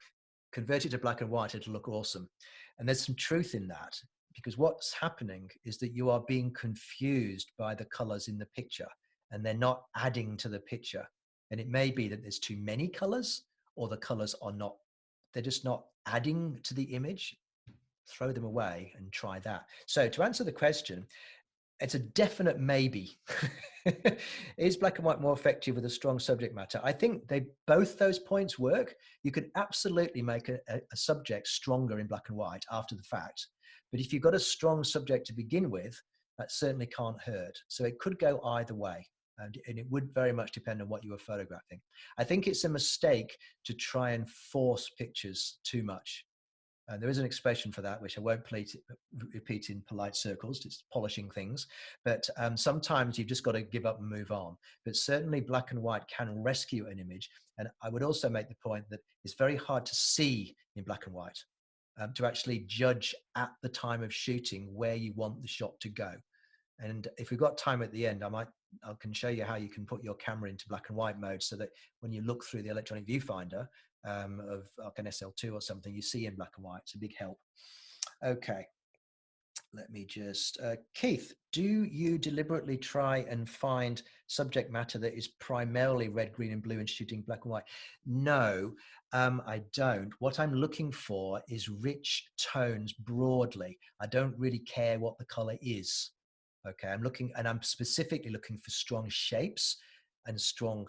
convert it to black and white, it'll look awesome. And there's some truth in that, because what's happening is that you are being confused by the colors in the picture and they're not adding to the picture. And it may be that there's too many colors, or the colors are not, they're just not adding to the image. Throw them away and try that. So to answer the question, it's a definite maybe. Is black and white more effective with a strong subject matter? I think both those points work. You could absolutely make a subject stronger in black and white after the fact. But if you've got a strong subject to begin with, that certainly can't hurt. So it could go either way. And it would very much depend on what you were photographing. I think it's a mistake to try and force pictures too much. And there is an expression for that, which I won't repeat in polite circles. It's polishing things. But sometimes you've just got to give up and move on. But certainly black and white can rescue an image. And I would also make the point that it's very hard to see in black and white, to actually judge at the time of shooting where you want the shot to go. And if we've got time at the end, I can show you how you can put your camera into black and white mode so that when you look through the electronic viewfinder of like an SL2 or something, you see in black and white. It's a big help. Okay, let me just, Keith, do you deliberately try and find subject matter that is primarily red, green, and blue and shooting black and white? No, I don't. What I'm looking for is rich tones broadly. I don't really care what the color is. Okay, I'm specifically looking for strong shapes and strong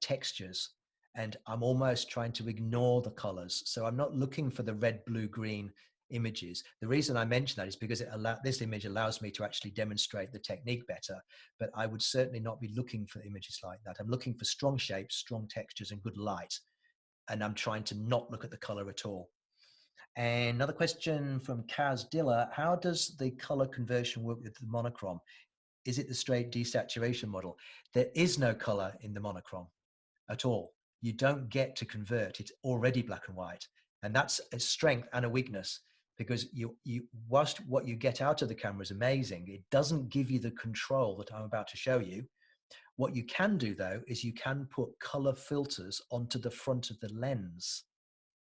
textures. And I'm almost trying to ignore the colors. So I'm not looking for the red, blue, green images. The reason I mention that is because this image allows me to actually demonstrate the technique better, but I would certainly not be looking for images like that. I'm looking for strong shapes, strong textures, and good light. And I'm trying to not look at the color at all. And another question from Kaz Diller: how does the color conversion work with the monochrome? Is it the straight desaturation model? There is no color in the monochrome at all. You don't get to convert. It's already black and white. And that's a strength and a weakness, because whilst what you get out of the camera is amazing, it doesn't give you the control that I'm about to show you. What you can do, though, is you can put color filters onto the front of the lens.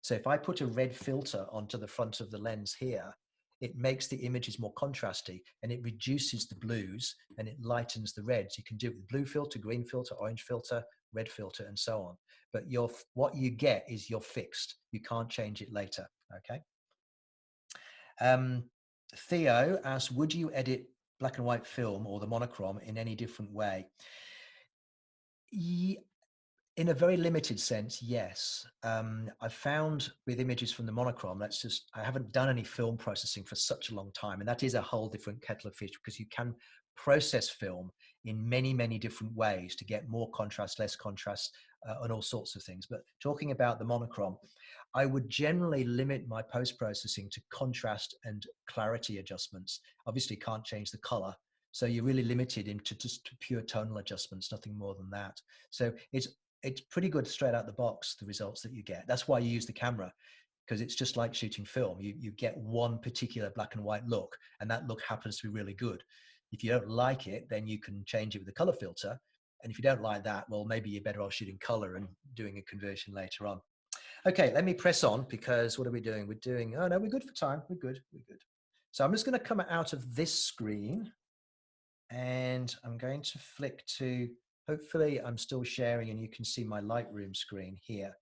So if I put a red filter onto the front of the lens here, it makes the images more contrasty, and it reduces the blues and it lightens the reds. You can do it with blue filter, green filter, orange filter, red filter, and so on. But what you get is you're fixed. You can't change it later, okay? Theo asks, would you edit black and white film or the monochrome in any different way? In a very limited sense, yes. I've found with images from the monochrome, I haven't done any film processing for such a long time. And that is a whole different kettle of fish, because you can process film in many, many different ways to get more contrast, less contrast, and all sorts of things. But talking about the monochrome, I would generally limit my post-processing to contrast and clarity adjustments. Obviously can't change the color. So you're really limited into just pure tonal adjustments, nothing more than that. So it's pretty good straight out the box, the results that you get. That's why you use the camera, because it's just like shooting film. You get one particular black and white look, and that look happens to be really good. If you don't like it, then you can change it with a color filter. And if you don't like that, well, maybe you're better off shooting color and doing a conversion later on. Okay, let me press on, because what are we doing? We're doing, oh no, we're good for time. We're good. So I'm just going to come out of this screen, and I'm going to flick to, hopefully I'm still sharing and you can see my Lightroom screen here.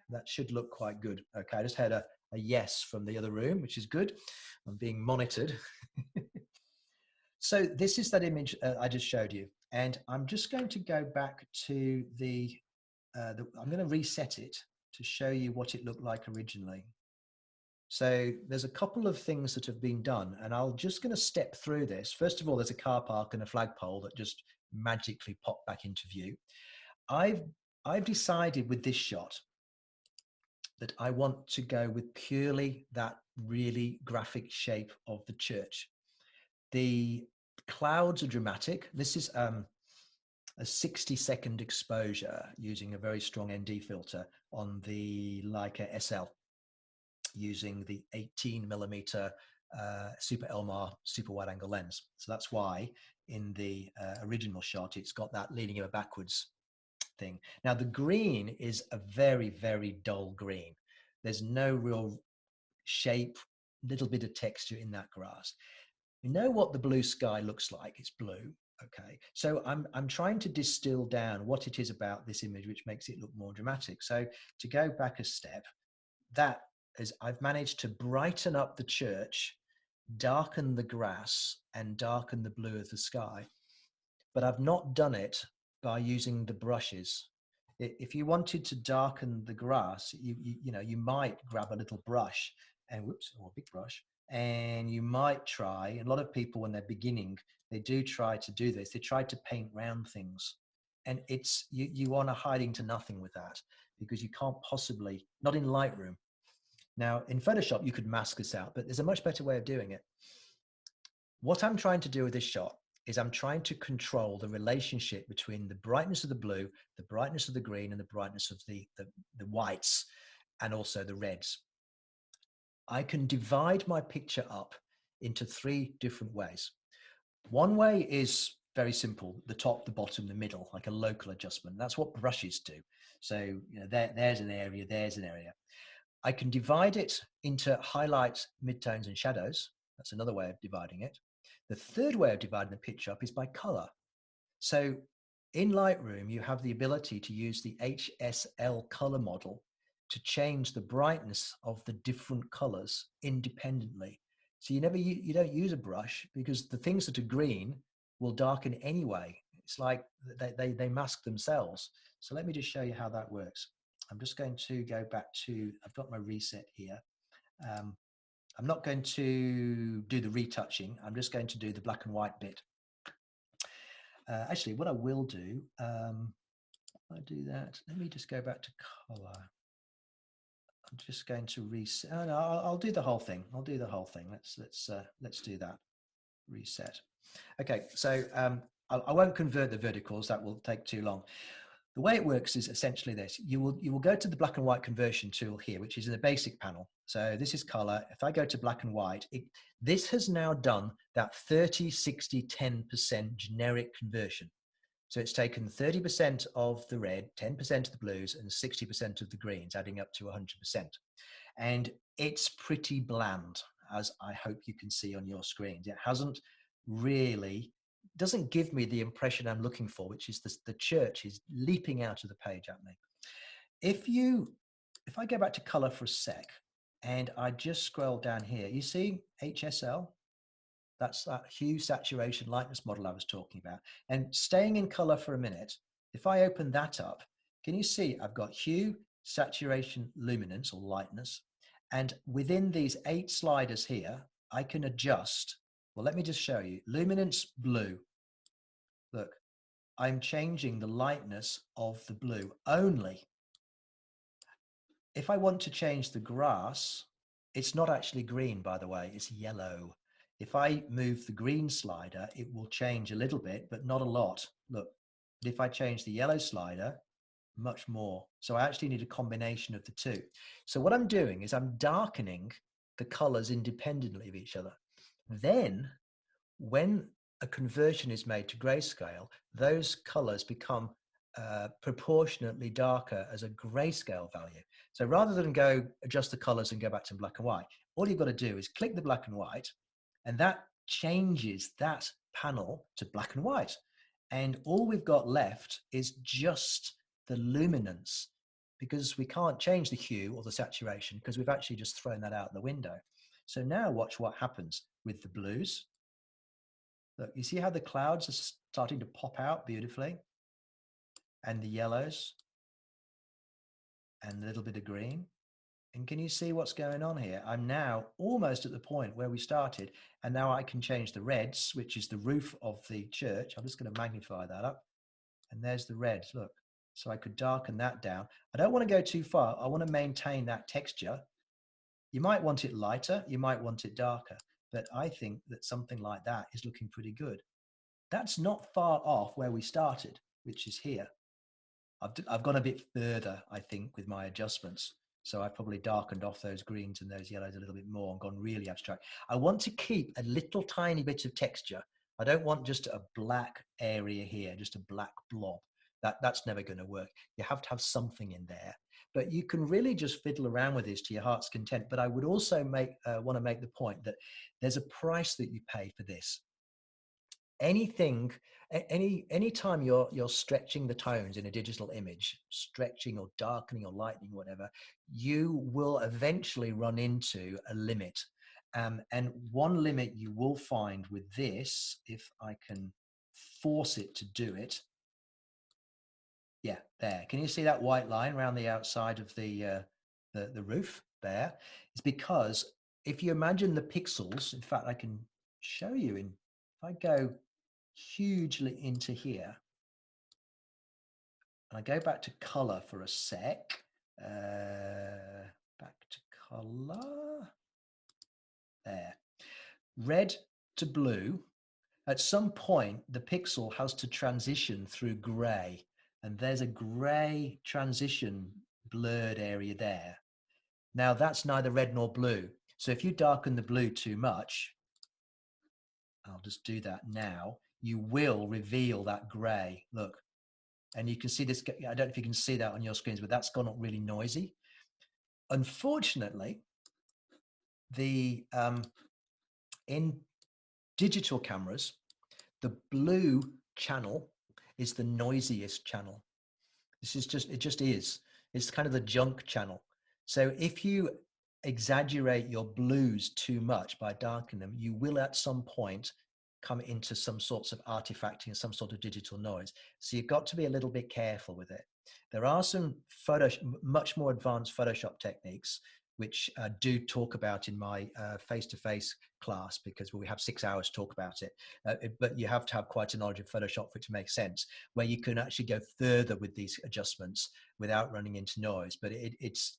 That should look quite good. Okay, I just had a yes from the other room, which is good. I'm being monitored. So this is that image I just showed you. And I'm just going to go back to I'm going to reset it to show you what it looked like originally. So there's a couple of things that have been done, and I'm just going to step through this. First of all, there's a car park and a flagpole that just magically popped back into view. I've decided with this shot that I want to go with purely that really graphic shape of the church. The clouds are dramatic. This is a 60-second exposure using a very strong ND filter on the Leica SL, using the 18mm Super Elmar super wide angle lens. So that's why in the original shot, it's got that leaning over backwards thing. Now the green is a very, very dull green. There's no real shape, little bit of texture in that grass. You know what the blue sky looks like? It's blue. Okay, so I'm trying to distill down what it is about this image which makes it look more dramatic. So to go back a step, that is, I've managed to brighten up the church, darken the grass, and darken the blue of the sky. But I've not done it by using the brushes. If you wanted to darken the grass, you might grab a little brush and or a big brush, and you might try. And a lot of people, when they're beginning, they do try to do this. They try to paint round things, and it's you are hiding to nothing with that, because you can't possibly, not in Lightroom. Now in Photoshop, you could mask this out, but there's a much better way of doing it. What I'm trying to do with this shot is I'm trying to control the relationship between the brightness of the blue, the brightness of the green, and the brightness of the whites, and also the reds. I can divide my picture up into 3 different ways. One way is very simple: the top, the bottom, the middle, like a local adjustment. That's what brushes do. So there's an area, there's an area. I can divide it into highlights, midtones, and shadows. That's another way of dividing it. The third way of dividing the picture up is by color. So in Lightroom, you have the ability to use the HSL color model to change the brightness of the different colors independently. So you don't use a brush, because the things that are green will darken anyway. It's like they mask themselves. So let me just show you how that works. I'm just going to go back to, I've got my reset here. I'm not going to do the retouching. I'm just going to do the black and white bit. Actually, what I will do, I do that. Let me just go back to color. I'm just going to reset. Oh, no, I'll do the whole thing. I'll do the whole thing. Let's do that. Reset. Okay, so I won't convert the verticals. That will take too long. The way it works is essentially this. You will go to the black and white conversion tool here, which is in the basic panel. So this is color. If I go to black and white, this has now done that 30, 60, 10% generic conversion. So it's taken 30% of the red, 10% of the blues, and 60% of the greens, adding up to 100%. And it's pretty bland, as I hope you can see on your screens. It hasn't really, doesn't give me the impression I'm looking for, which is the church is leaping out of the page at me. If I go back to color for a sec, and I just scroll down here, you see HSL? That's that hue, saturation, lightness model I was talking about. And staying in color for a minute, if I open that up, can you see I've got hue, saturation, luminance or lightness. And within these 8 sliders here, I can adjust. Well, let me just show you. Luminance blue. Look, I'm changing the lightness of the blue only. If I want to change the grass, it's not actually green, by the way, it's yellow. If I move the green slider, it will change a little bit, but not a lot. Look, but if I change the yellow slider, much more. So I actually need a combination of the two. So what I'm doing is I'm darkening the colors independently of each other. Then when a conversion is made to grayscale, those colors become proportionately darker as a grayscale value. So rather than go adjust the colors and go back to black and white, all you've got to do is click the black and white, and that changes that panel to black and white. And all we've got left is just the luminance, because we can't change the hue or the saturation because we've actually just thrown that out the window. So now watch what happens with the blues. Look, you see how the clouds are starting to pop out beautifully? And the yellows and a little bit of green. And can you see what's going on here? I'm now almost at the point where we started, and now I can change the reds, which is the roof of the church. I'm just going to magnify that up. And there's the reds, look. So I could darken that down. I don't want to go too far. I want to maintain that texture. You might want it lighter, you might want it darker, but I think that something like that is looking pretty good. That's not far off where we started, which is here. I've gone a bit further, I think, with my adjustments. So I've probably darkened off those greens and those yellows a little bit more and gone really abstract. I want to keep a little tiny bit of texture. I don't want just a black area here, just a black blob. That's never going to work. You have to have something in there. But you can really just fiddle around with this to your heart's content. But I would also want to make the point that there's a price that you pay for this. Anything, any time you're stretching the tones in a digital image, stretching or darkening or lightening, whatever, you will eventually run into a limit. And one limit you will find with this, if I can force it to do it. Yeah, there. Can you see that white line around the outside of the roof there? It's because if you imagine the pixels, in fact, I can show you if I go hugely into here, and I go back to color for a sec, back to color, there, red to blue. At some point, the pixel has to transition through gray, and there's a gray transition blurred area there. Now that's neither red nor blue. So if you darken the blue too much, I'll just do that now, you will reveal that gray. Look, and you can see this. I don't know if you can see that on your screens, but that's gone up really noisy. Unfortunately, in digital cameras, the blue channel is the noisiest channel. It just is. It's kind of the junk channel. So if you exaggerate your blues too much by darkening them, you will at some point come into some sorts of artifacting and some sort of digital noise. So you've got to be a little bit careful with it. There are some much more advanced Photoshop techniques which I do talk about in my face-to-face class, because we have 6 hours to talk about it. But you have to have quite a knowledge of Photoshop for it to make sense, where you can actually go further with these adjustments without running into noise. But it's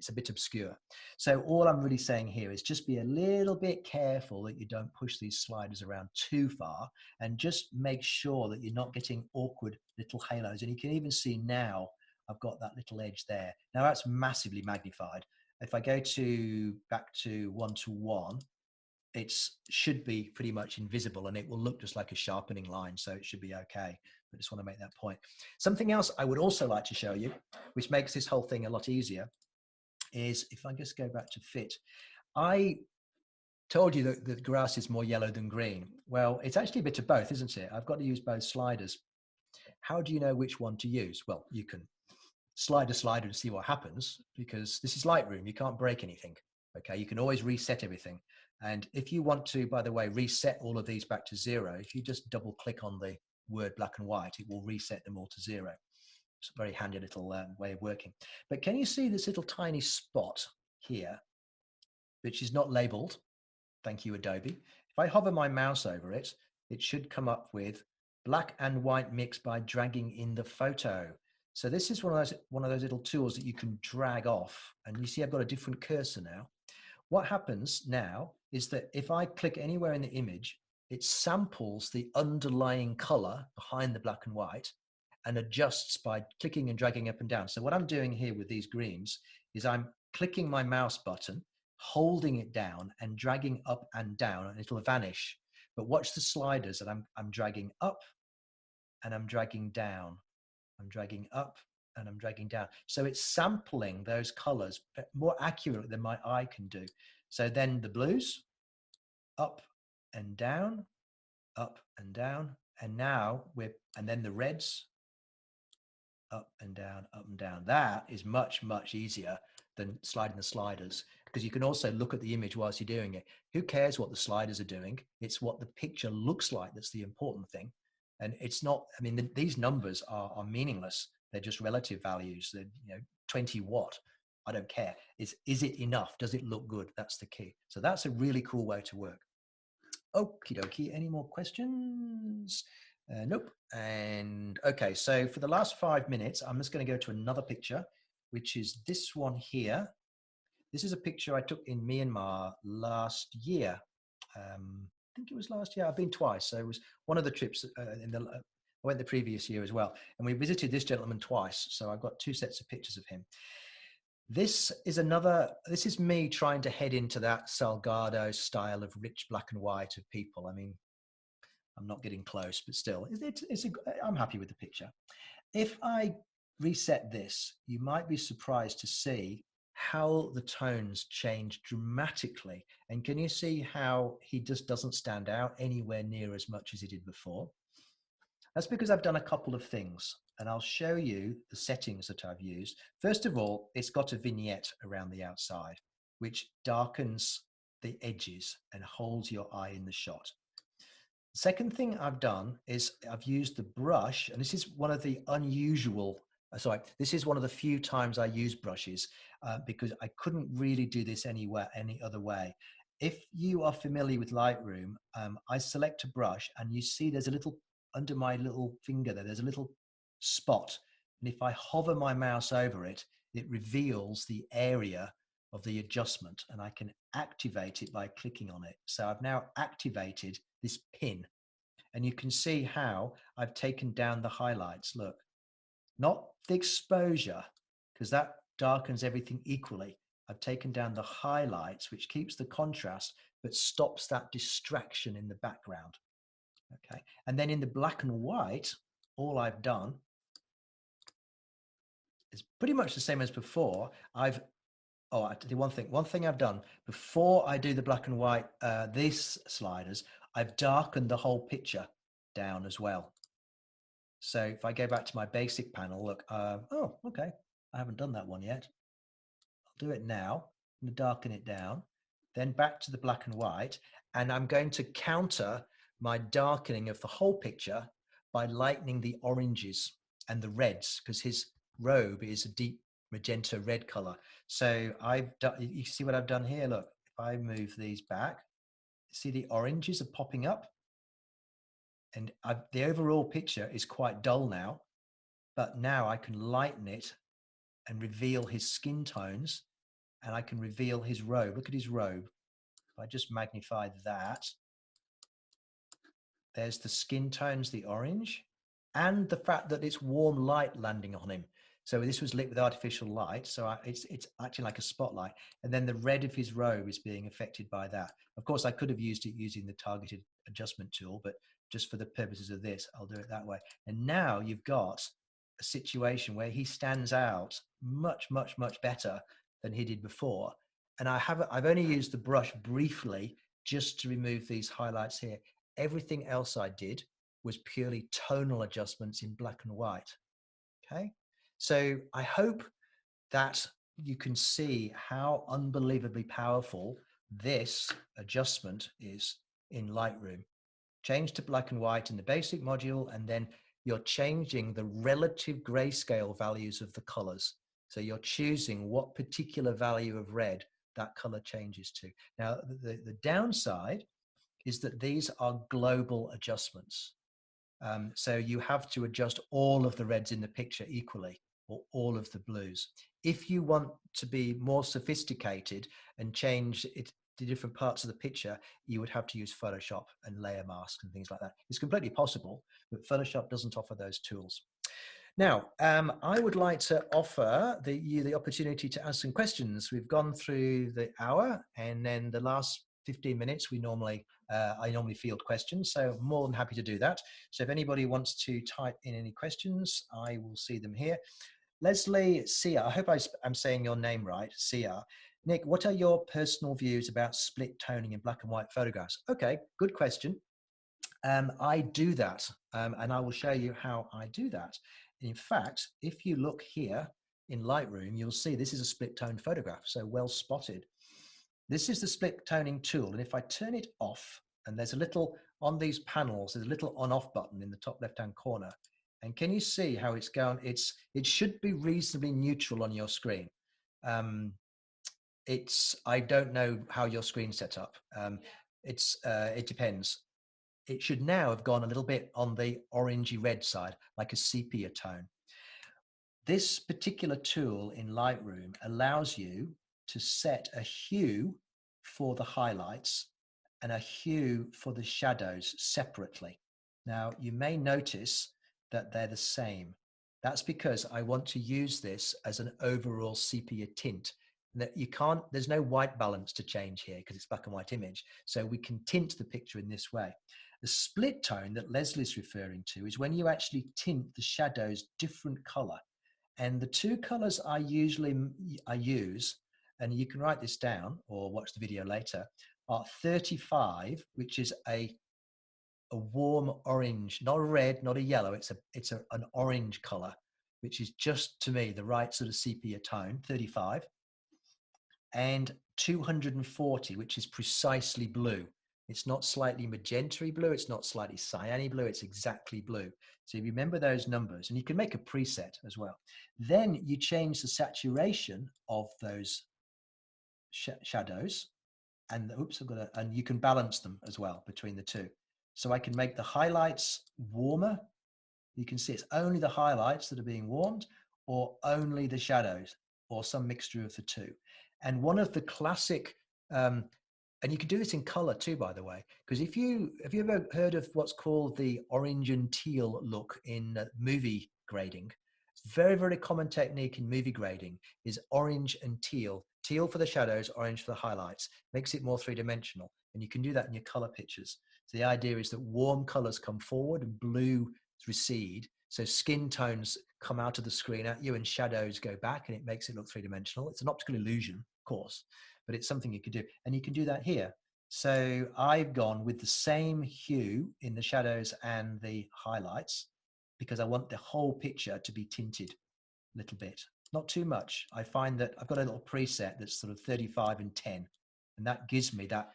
a bit obscure. So all I'm really saying here is just be a little bit careful that you don't push these sliders around too far, and just make sure that you're not getting awkward little halos. And you can even see now I've got that little edge there. Now that's massively magnified. If I go back to 1:1, it should be pretty much invisible, and it will look just like a sharpening line. So it should be okay. I just want to make that point. Something else I would also like to show you, which makes this whole thing a lot easier, is if I just go back to fit. I told you that the grass is more yellow than green. Well, it's actually a bit of both, isn't it? I've got to use both sliders. How do you know which one to use? Well, you can slide a slider to see what happens, because this is Lightroom. You can't break anything. Okay, you can always reset everything. And if you want to, by the way, reset all of these back to 0, if you just double click on the word black and white, it will reset them all to 0. It's a very handy little way of working. But can you see this little tiny spot here, which is not labeled? Thank you, Adobe. If I hover my mouse over it, it should come up with black and white mix by dragging in the photo. So this is one of those little tools that you can drag off. And you see I've got a different cursor now. What happens now is that if I click anywhere in the image, it samples the underlying color behind the black and white and adjusts by clicking and dragging up and down. So what I'm doing here with these greens is I'm clicking my mouse button, holding it down and dragging up and down, and it'll vanish. But watch the sliders that I'm dragging up and I'm dragging down. I'm dragging up and I'm dragging down. So it's sampling those colors more accurately than my eye can do. So then the blues, up and down, up and down. And now and then the reds, up and down, up and down. That is much, much easier than sliding the sliders, because you can also look at the image whilst you're doing it. Who cares what the sliders are doing? It's what the picture looks like that's the important thing. And it's not, I mean, these numbers are meaningless. They're just relative values. They're, 20 watt. I don't care. Is it enough? Does it look good? That's the key. So that's a really cool way to work. Okie dokie. Any more questions? Nope. And okay, so for the last 5 minutes, I'm just going to go to another picture, which is this one here. This is a picture I took in Myanmar last year. I think it was last year. I've been twice. So it was one of the trips I went the previous year as well. And we visited this gentleman twice. So I've got 2 sets of pictures of him. This is me trying to head into that Salgado style of rich black and white of people. I mean, I'm not getting close, but still, I'm happy with the picture. If I reset this, you might be surprised to see how the tones change dramatically. And can you see how he just doesn't stand out anywhere near as much as he did before? That's because I've done a couple of things, and I'll show you the settings that I've used. First of all, it's got a vignette around the outside, which darkens the edges and holds your eye in the shot. The second thing I've done is I've used the brush, and this is one of the this is one of the few times I use brushes because I couldn't really do this any other way. If you are familiar with Lightroom, I select a brush and you see there's a little, under my little finger there's a little spot. And if I hover my mouse over it, it reveals the area of the adjustment, and I can activate it by clicking on it. So I've now activated this pin, and you can see how I've taken down the highlights. Look, not the exposure, because that darkens everything equally. I've taken down the highlights, which keeps the contrast, but stops that distraction in the background. Okay. And then in the black and white, all I've done is pretty much the same as before. I do one thing I've done before I do the black and white, these sliders, I've darkened the whole picture down as well. So if I go back to my basic panel, look, oh, okay. I haven't done that one yet. I'll do it now. I'm going to darken it down, then back to the black and white. And I'm going to counter my darkening of the whole picture by lightening the oranges and the reds, because his robe is a deep magenta red color. So I've done, you see what I've done here? Look, if I move these back, see the oranges are popping up, and the overall picture is quite dull now, but now I can lighten it and reveal his skin tones, and I can reveal his robe. Look at his robe. If I just magnify that, there's the skin tones, the orange, and the fact that it's warm light landing on him. So this was lit with artificial light, so it's acting like a spotlight. And then the red of his robe is being affected by that. Of course, I could have used it using the targeted adjustment tool, but just for the purposes of this, I'll do it that way. And now you've got a situation where he stands out much, much, much better than he did before. And I've only used the brush briefly just to remove these highlights here. Everything else I did was purely tonal adjustments in black and white. Okay, so I hope that you can see how unbelievably powerful this adjustment is in Lightroom. Change to black and white in the basic module, and then you're changing the relative grayscale values of the colors. So you're choosing what particular value of red that color changes to. Now, the downside is that these are global adjustments. So you have to adjust all of the reds in the picture equally, or all of the blues. If you want to be more sophisticated and change it to different parts of the picture, you would have to use Photoshop and layer mask and things like that. It's completely possible, but Photoshop doesn't offer those tools. Now, I would like to offer you the opportunity to ask some questions. We've gone through the hour, and then the last 15 minutes, I normally field questions, so I'm more than happy to do that. So if anybody wants to type in any questions, I will see them here. Leslie Sia, I hope I'm saying your name right, Sia. Nick, what are your personal views about split toning in black and white photographs? Okay, good question. I do that, and I will show you how I do that. In fact, if you look here in Lightroom, you'll see this is a split tone photograph, so well spotted. This is the split toning tool, and if I turn it off, and there's a little, on these panels, there's a little on-off button in the top left-hand corner. And can you see how it's going? It should be reasonably neutral on your screen. I don't know how your screen's set up. It depends. It should now have gone a little bit on the orangey red side, like a sepia tone. This particular tool in Lightroom allows you to set a hue for the highlights and a hue for the shadows separately. Now, you may notice that they're the same. That's because I want to use this as an overall sepia tint. That you can't, there's no white balance to change here because it's black and white image. So we can tint the picture in this way. The split tone that Leslie's referring to is when you actually tint the shadows different color. And the two colors I use, and you can write this down or watch the video later, are 35, which is a warm orange, not a red, not a yellow. It's an orange color, which is just, to me, the right sort of sepia tone, 35. And 240, which is precisely blue. It's not slightly magenta blue, it's not slightly cyan blue, it's exactly blue. So you remember those numbers, and you can make a preset as well. Then you change the saturation of those shadows, and and you can balance them as well between the two. So I can make the highlights warmer. You can see it's only the highlights that are being warmed, or only the shadows, or some mixture of the two. And one of the classic, and you can do this in color too, by the way, because have you ever heard of what's called the orange and teal look in movie grading? It's a very, very common technique in movie grading is orange and teal. Teal for the shadows, orange for the highlights. Makes it more three-dimensional. And you can do that in your color pictures. So the idea is that warm colors come forward and blue recede. So skin tones come out of the screen at you and shadows go back, and it makes it look three-dimensional. It's an optical illusion, of course, but it's something you could do. And you can do that here. So I've gone with the same hue in the shadows and the highlights because I want the whole picture to be tinted a little bit. Not too much. I find that I've got a little preset that's sort of 35 and 10, and that gives me that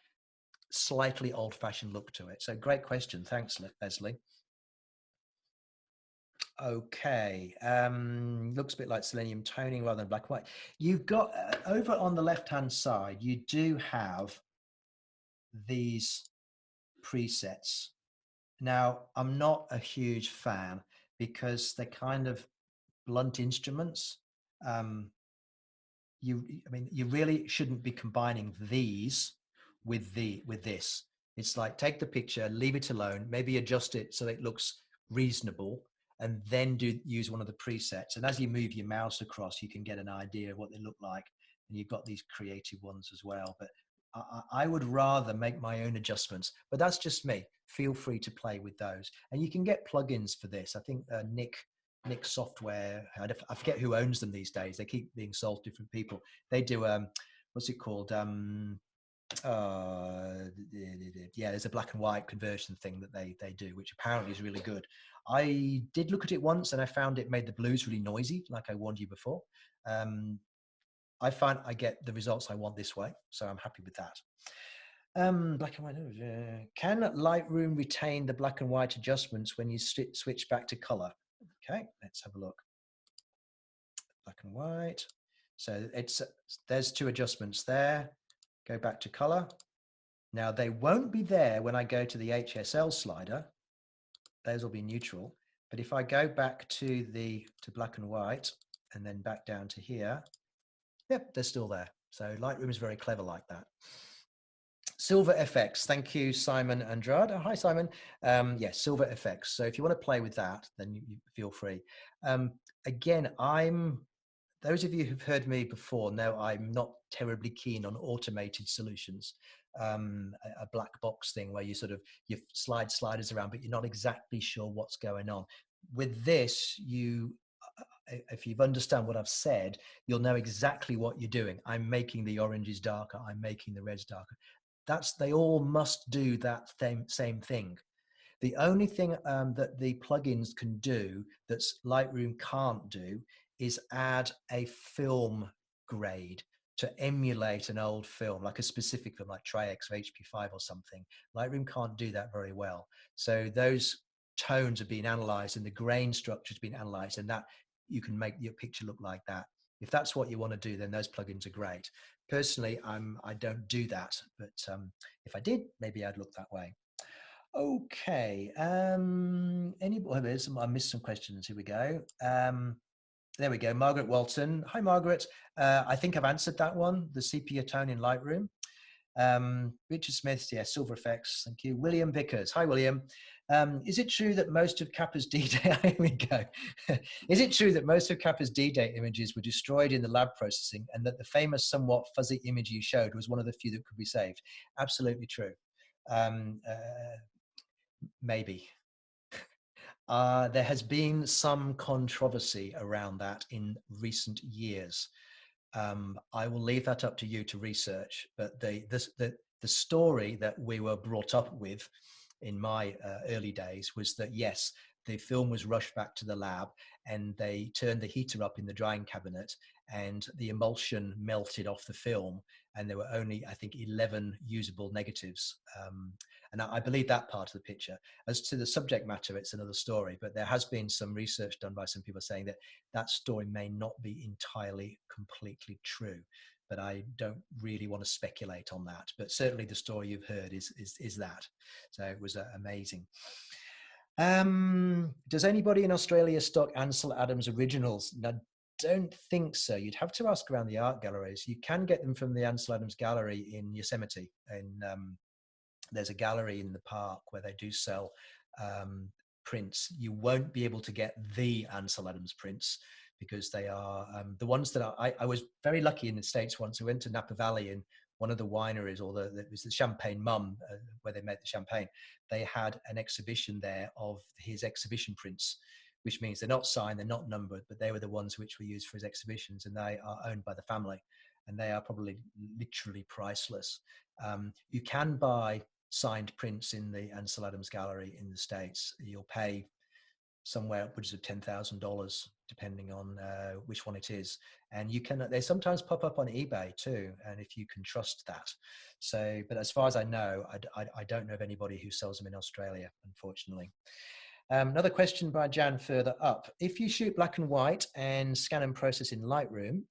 slightly old-fashioned look to it. So great question. Thanks, Leslie. Okay, looks a bit like selenium toning rather than black and white. You've got over on the left hand side, you do have these presets. Now, I'm not a huge fan because they're kind of blunt instruments. Um, I mean, you really shouldn't be combining these with this. It's like take the picture, leave it alone, maybe adjust it so it looks reasonable, and then use one of the presets. And as you move your mouse across, you can get an idea of what they look like. And you've got these creative ones as well. But I would rather make my own adjustments. But that's just me. Feel free to play with those. And you can get plugins for this. I think Nick Software, I forget who owns them these days. They keep being sold to different people. They do what's it called? Yeah, there's a black and white conversion thing that they do, which apparently is really good. I did look at it once and I found it made the blues really noisy, like I warned you before. I find I get the results I want this way, so I'm happy with that. Black and white. Can Lightroom retain the black and white adjustments when you switch back to color? Okay, let's have a look. Black and white. So there's two adjustments there. Go back to color. Now they won't be there when I go to the HSL slider. Those will be neutral. But if I go back to black and white and then back down to here, yep, they're still there. So Lightroom is very clever like that. Silver FX. Thank you, Simon Andrade. Oh, hi, Simon. Yes, Silver FX. So if you want to play with that, then you feel free. Again, those of you who've heard me before know I'm not terribly keen on automated solutions. A black box thing where you you slide sliders around, but you're not exactly sure what's going on. With this, if you understand what I've said, you'll know exactly what you're doing. I'm making the oranges darker. I'm making the reds darker. They all must do that same thing. The only thing that the plugins can do that Lightroom can't do is add a film grade to emulate an old film, like a specific film like Tri-X or HP5 or something. Lightroom can't do that very well. So those tones are being analyzed and the grain structure has been analyzed, and that you can make your picture look like that. If that's what you want to do, then those plugins are great. Personally, I don't do that, but if I did, maybe I'd look that way. Okay. I missed some questions. Here we go. There we go. Margaret Walton. Hi, Margaret. I think I've answered that one. The sepia tone in Lightroom. Richard Smith, yeah, Silver Effects. Thank you. William Vickers. Hi, William. Is it true that most of Kappa's D-Day, here we go. Is it true that most of Kappa's D-Day images were destroyed in the lab processing and that the famous somewhat fuzzy image you showed was one of the few that could be saved? Absolutely true. Maybe. There has been some controversy around that in recent years. I will leave that up to you to research, but the story that we were brought up with in my early days was that, yes, the film was rushed back to the lab and they turned the heater up in the drying cabinet and the emulsion melted off the film and there were only, I think, 11 usable negatives. And I believe that part of the picture. As to the subject matter, it's another story, but there has been some research done by some people saying that that story may not be entirely completely true, but I don't really want to speculate on that. But certainly the story you've heard is that. So it was amazing. Does anybody in Australia stock Ansel Adams originals? No, don't think so. You'd have to ask around the art galleries. You can get them from the Ansel Adams Gallery in Yosemite. There's a gallery in the park where they do sell prints. You won't be able to get the Ansel Adams prints because they are the ones that I was very lucky in the States once. I went to Napa Valley in one of the wineries, or it was the Champagne Mum, where they made the champagne. They had an exhibition there of his exhibition prints, which means they're not signed, they're not numbered, but they were the ones which were used for his exhibitions, and they are owned by the family, and they are probably literally priceless. You can buy signed prints in the Ansel Adams Gallery in the States. You'll pay somewhere upwards of $10,000 depending on which one it is, and they sometimes pop up on eBay too, and if you can trust that. So, but as far as I know, I don't know of anybody who sells them in Australia, unfortunately. Another question by Jan further up. If you shoot black and white and scan and process in Lightroom,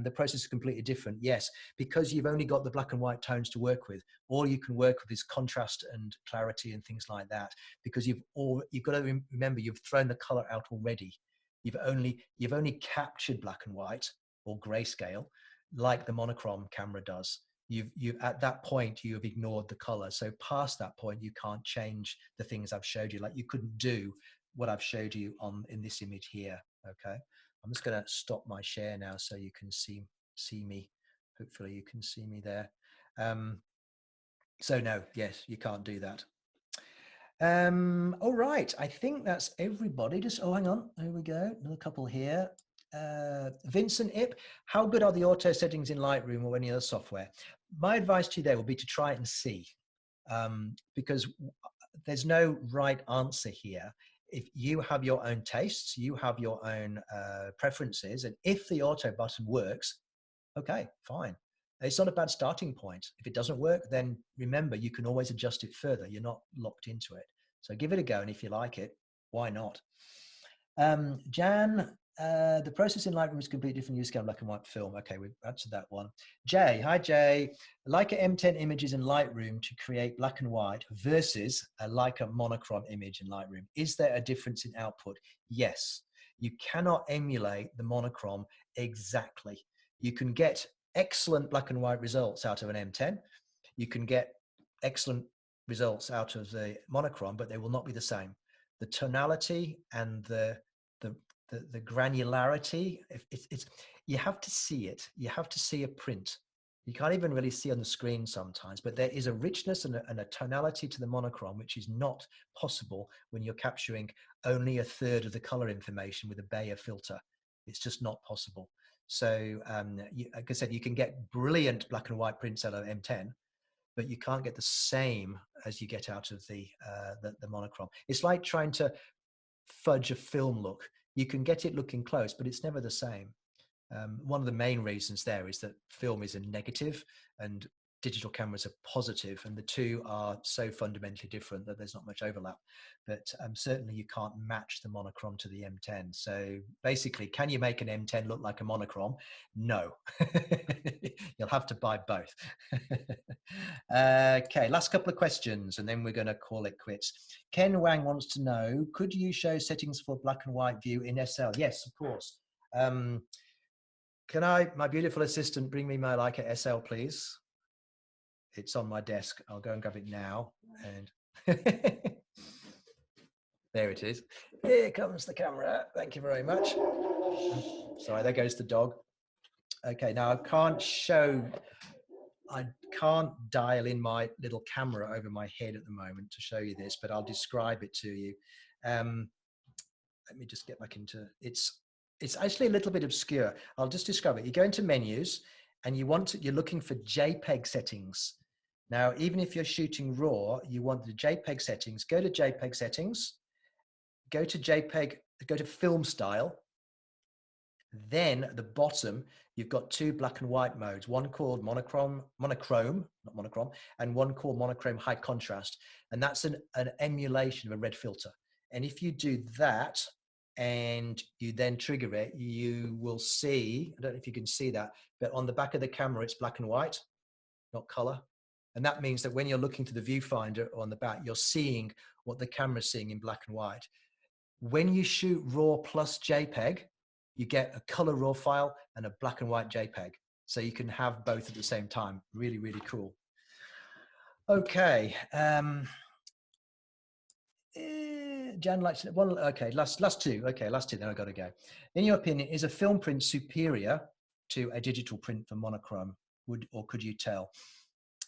the process is completely different. Yes, because you've only got the black and white tones to work with. All you can work with is contrast and clarity and things like that, because you've got to remember you've thrown the color out already. You've only captured black and white or grayscale like the monochrome camera does. You at that point you have ignored the color. So past that point you can't change the things I've showed you. Like you couldn't do what I've showed you in this image here. Okay, I'm just going to stop my share now so you can see me. Hopefully you can see me there. So no, yes, you can't do that. All right, I think that's everybody. Just, oh, hang on, there we go, another couple here. Vincent Ip, how good are the auto settings in Lightroom or any other software? My advice to you there will be to try it and see, because there's no right answer here. If you have your own tastes, you have your own preferences, and if the auto button works, okay, fine. It's not a bad starting point. If it doesn't work, then remember, you can always adjust it further. You're not locked into it. So give it a go, and if you like it, why not? Jan, the process in Lightroom is completely different. You scan black and white film. Okay, we've answered that one. Jay, hi Jay. Leica M10 images in Lightroom to create black and white versus a Leica monochrome image in Lightroom. Is there a difference in output? Yes. You cannot emulate the monochrome exactly. You can get excellent black and white results out of an M10. You can get excellent results out of the monochrome, but they will not be the same. The tonality and the granularity, it's you have to see it. You have to see a print. You can't even really see on the screen sometimes, but there is a richness and a tonality to the monochrome, which is not possible when you're capturing only a third of the color information with a Bayer filter. It's just not possible. So like I said, you can get brilliant black and white prints out of M10, but you can't get the same as you get out of the monochrome. It's like trying to fudge a film look. You can get it looking close, but it's never the same. One of the main reasons there is that film is a negative and digital cameras are positive, and the two are so fundamentally different that there's not much overlap. But certainly you can't match the monochrome to the M10. So basically, can you make an M10 look like a monochrome? No. You'll have to buy both. Okay, last couple of questions and then we're going to call it quits. Ken Wang wants to know, could you show settings for black and white view in SL? Yes, of course. Can my beautiful assistant, bring me my Leica SL, please? It's on my desk. I'll go and grab it now. And there it is. Here comes the camera. Thank you very much. Sorry, there goes the dog. Okay, now I can't dial in my little camera over my head at the moment to show you this, but I'll describe it to you. Let me just get back into it's actually a little bit obscure. I'll just describe it. You go into menus and you're looking for JPEG settings. Now, even if you're shooting RAW, you want the JPEG settings. Go to JPEG settings, go to JPEG, go to film style. Then at the bottom, you've got two black and white modes, one called monochrome, not monochrome, and one called monochrome high contrast. And that's an emulation of a red filter. And if you do that and you then trigger it, you will see, I don't know if you can see that, but on the back of the camera, it's black and white, not color. And that means that when you're looking to the viewfinder on the back, you're seeing what the camera's seeing in black and white. When you shoot RAW plus JPEG, you get a color RAW file and a black and white JPEG. So you can have both at the same time. Really, really cool. Okay. Jan likes one. Okay, last two. Okay, last two, then I got to go. In your opinion, is a film print superior to a digital print for monochrome? Or could you tell?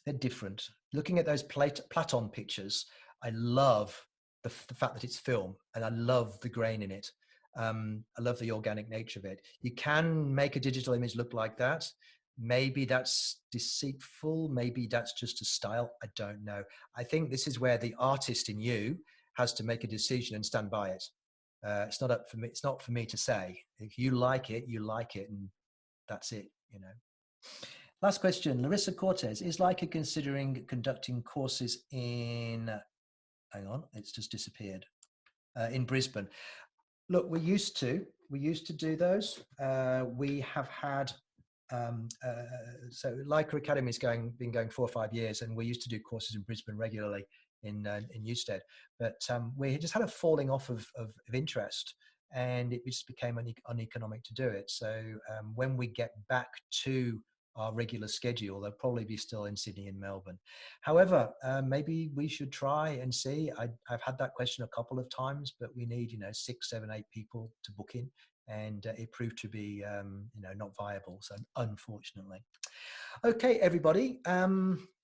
They're different. Looking at those Platon pictures, I love the fact that it's film, and I love the grain in it. I love the organic nature of it. You can make a digital image look like that. Maybe that's deceitful. Maybe that's just a style. I don't know. I think this is where the artist in you has to make a decision and stand by it. It's not up for me. It's not for me to say. If you like it, and that's it. You know. Last question, Larissa Cortez, is Leica considering conducting courses in, hang on, it's just disappeared. in Brisbane. Look, we used to do those. We have had so Leica Academy has been going 4 or 5 years, and we used to do courses in Brisbane regularly in Newstead. But we just had a falling off of interest, and it just became uneconomic to do it. So when we get back to our regular schedule, they'll probably be still in Sydney and Melbourne. However, maybe we should try and see. I've had that question a couple of times, but we need 6, 7, 8 people to book in, and it proved to be not viable. So unfortunately, okay, everybody.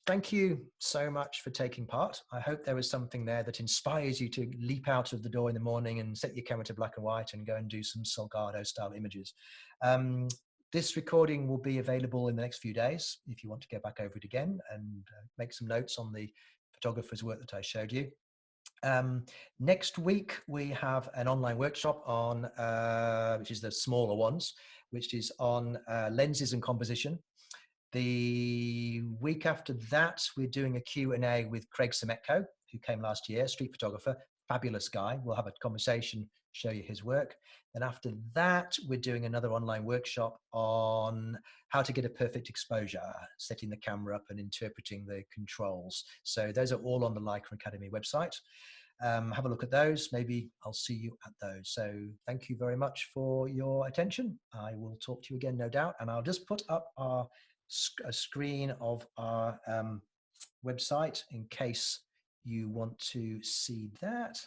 Thank you so much for taking part. I hope there was something there that inspires you to leap out of the door in the morning and set your camera to black and white and go and do some Salgado style images. This recording will be available in the next few days if you want to go back over it again and make some notes on the photographer's work that I showed you. Next week, we have an online workshop on, which is the smaller ones, which is on lenses and composition. The week after that, we're doing a Q&A with Craig Semetko, who came last year, street photographer, fabulous guy. We'll have a conversation, show you his work. And after that, we're doing another online workshop on how to get a perfect exposure, setting the camera up and interpreting the controls. So those are all on the Leica Academy website. Have a look at those. Maybe I'll see you at those. So thank you very much for your attention. I will talk to you again, no doubt. And I'll just put up a screen of our website in case you want to see that.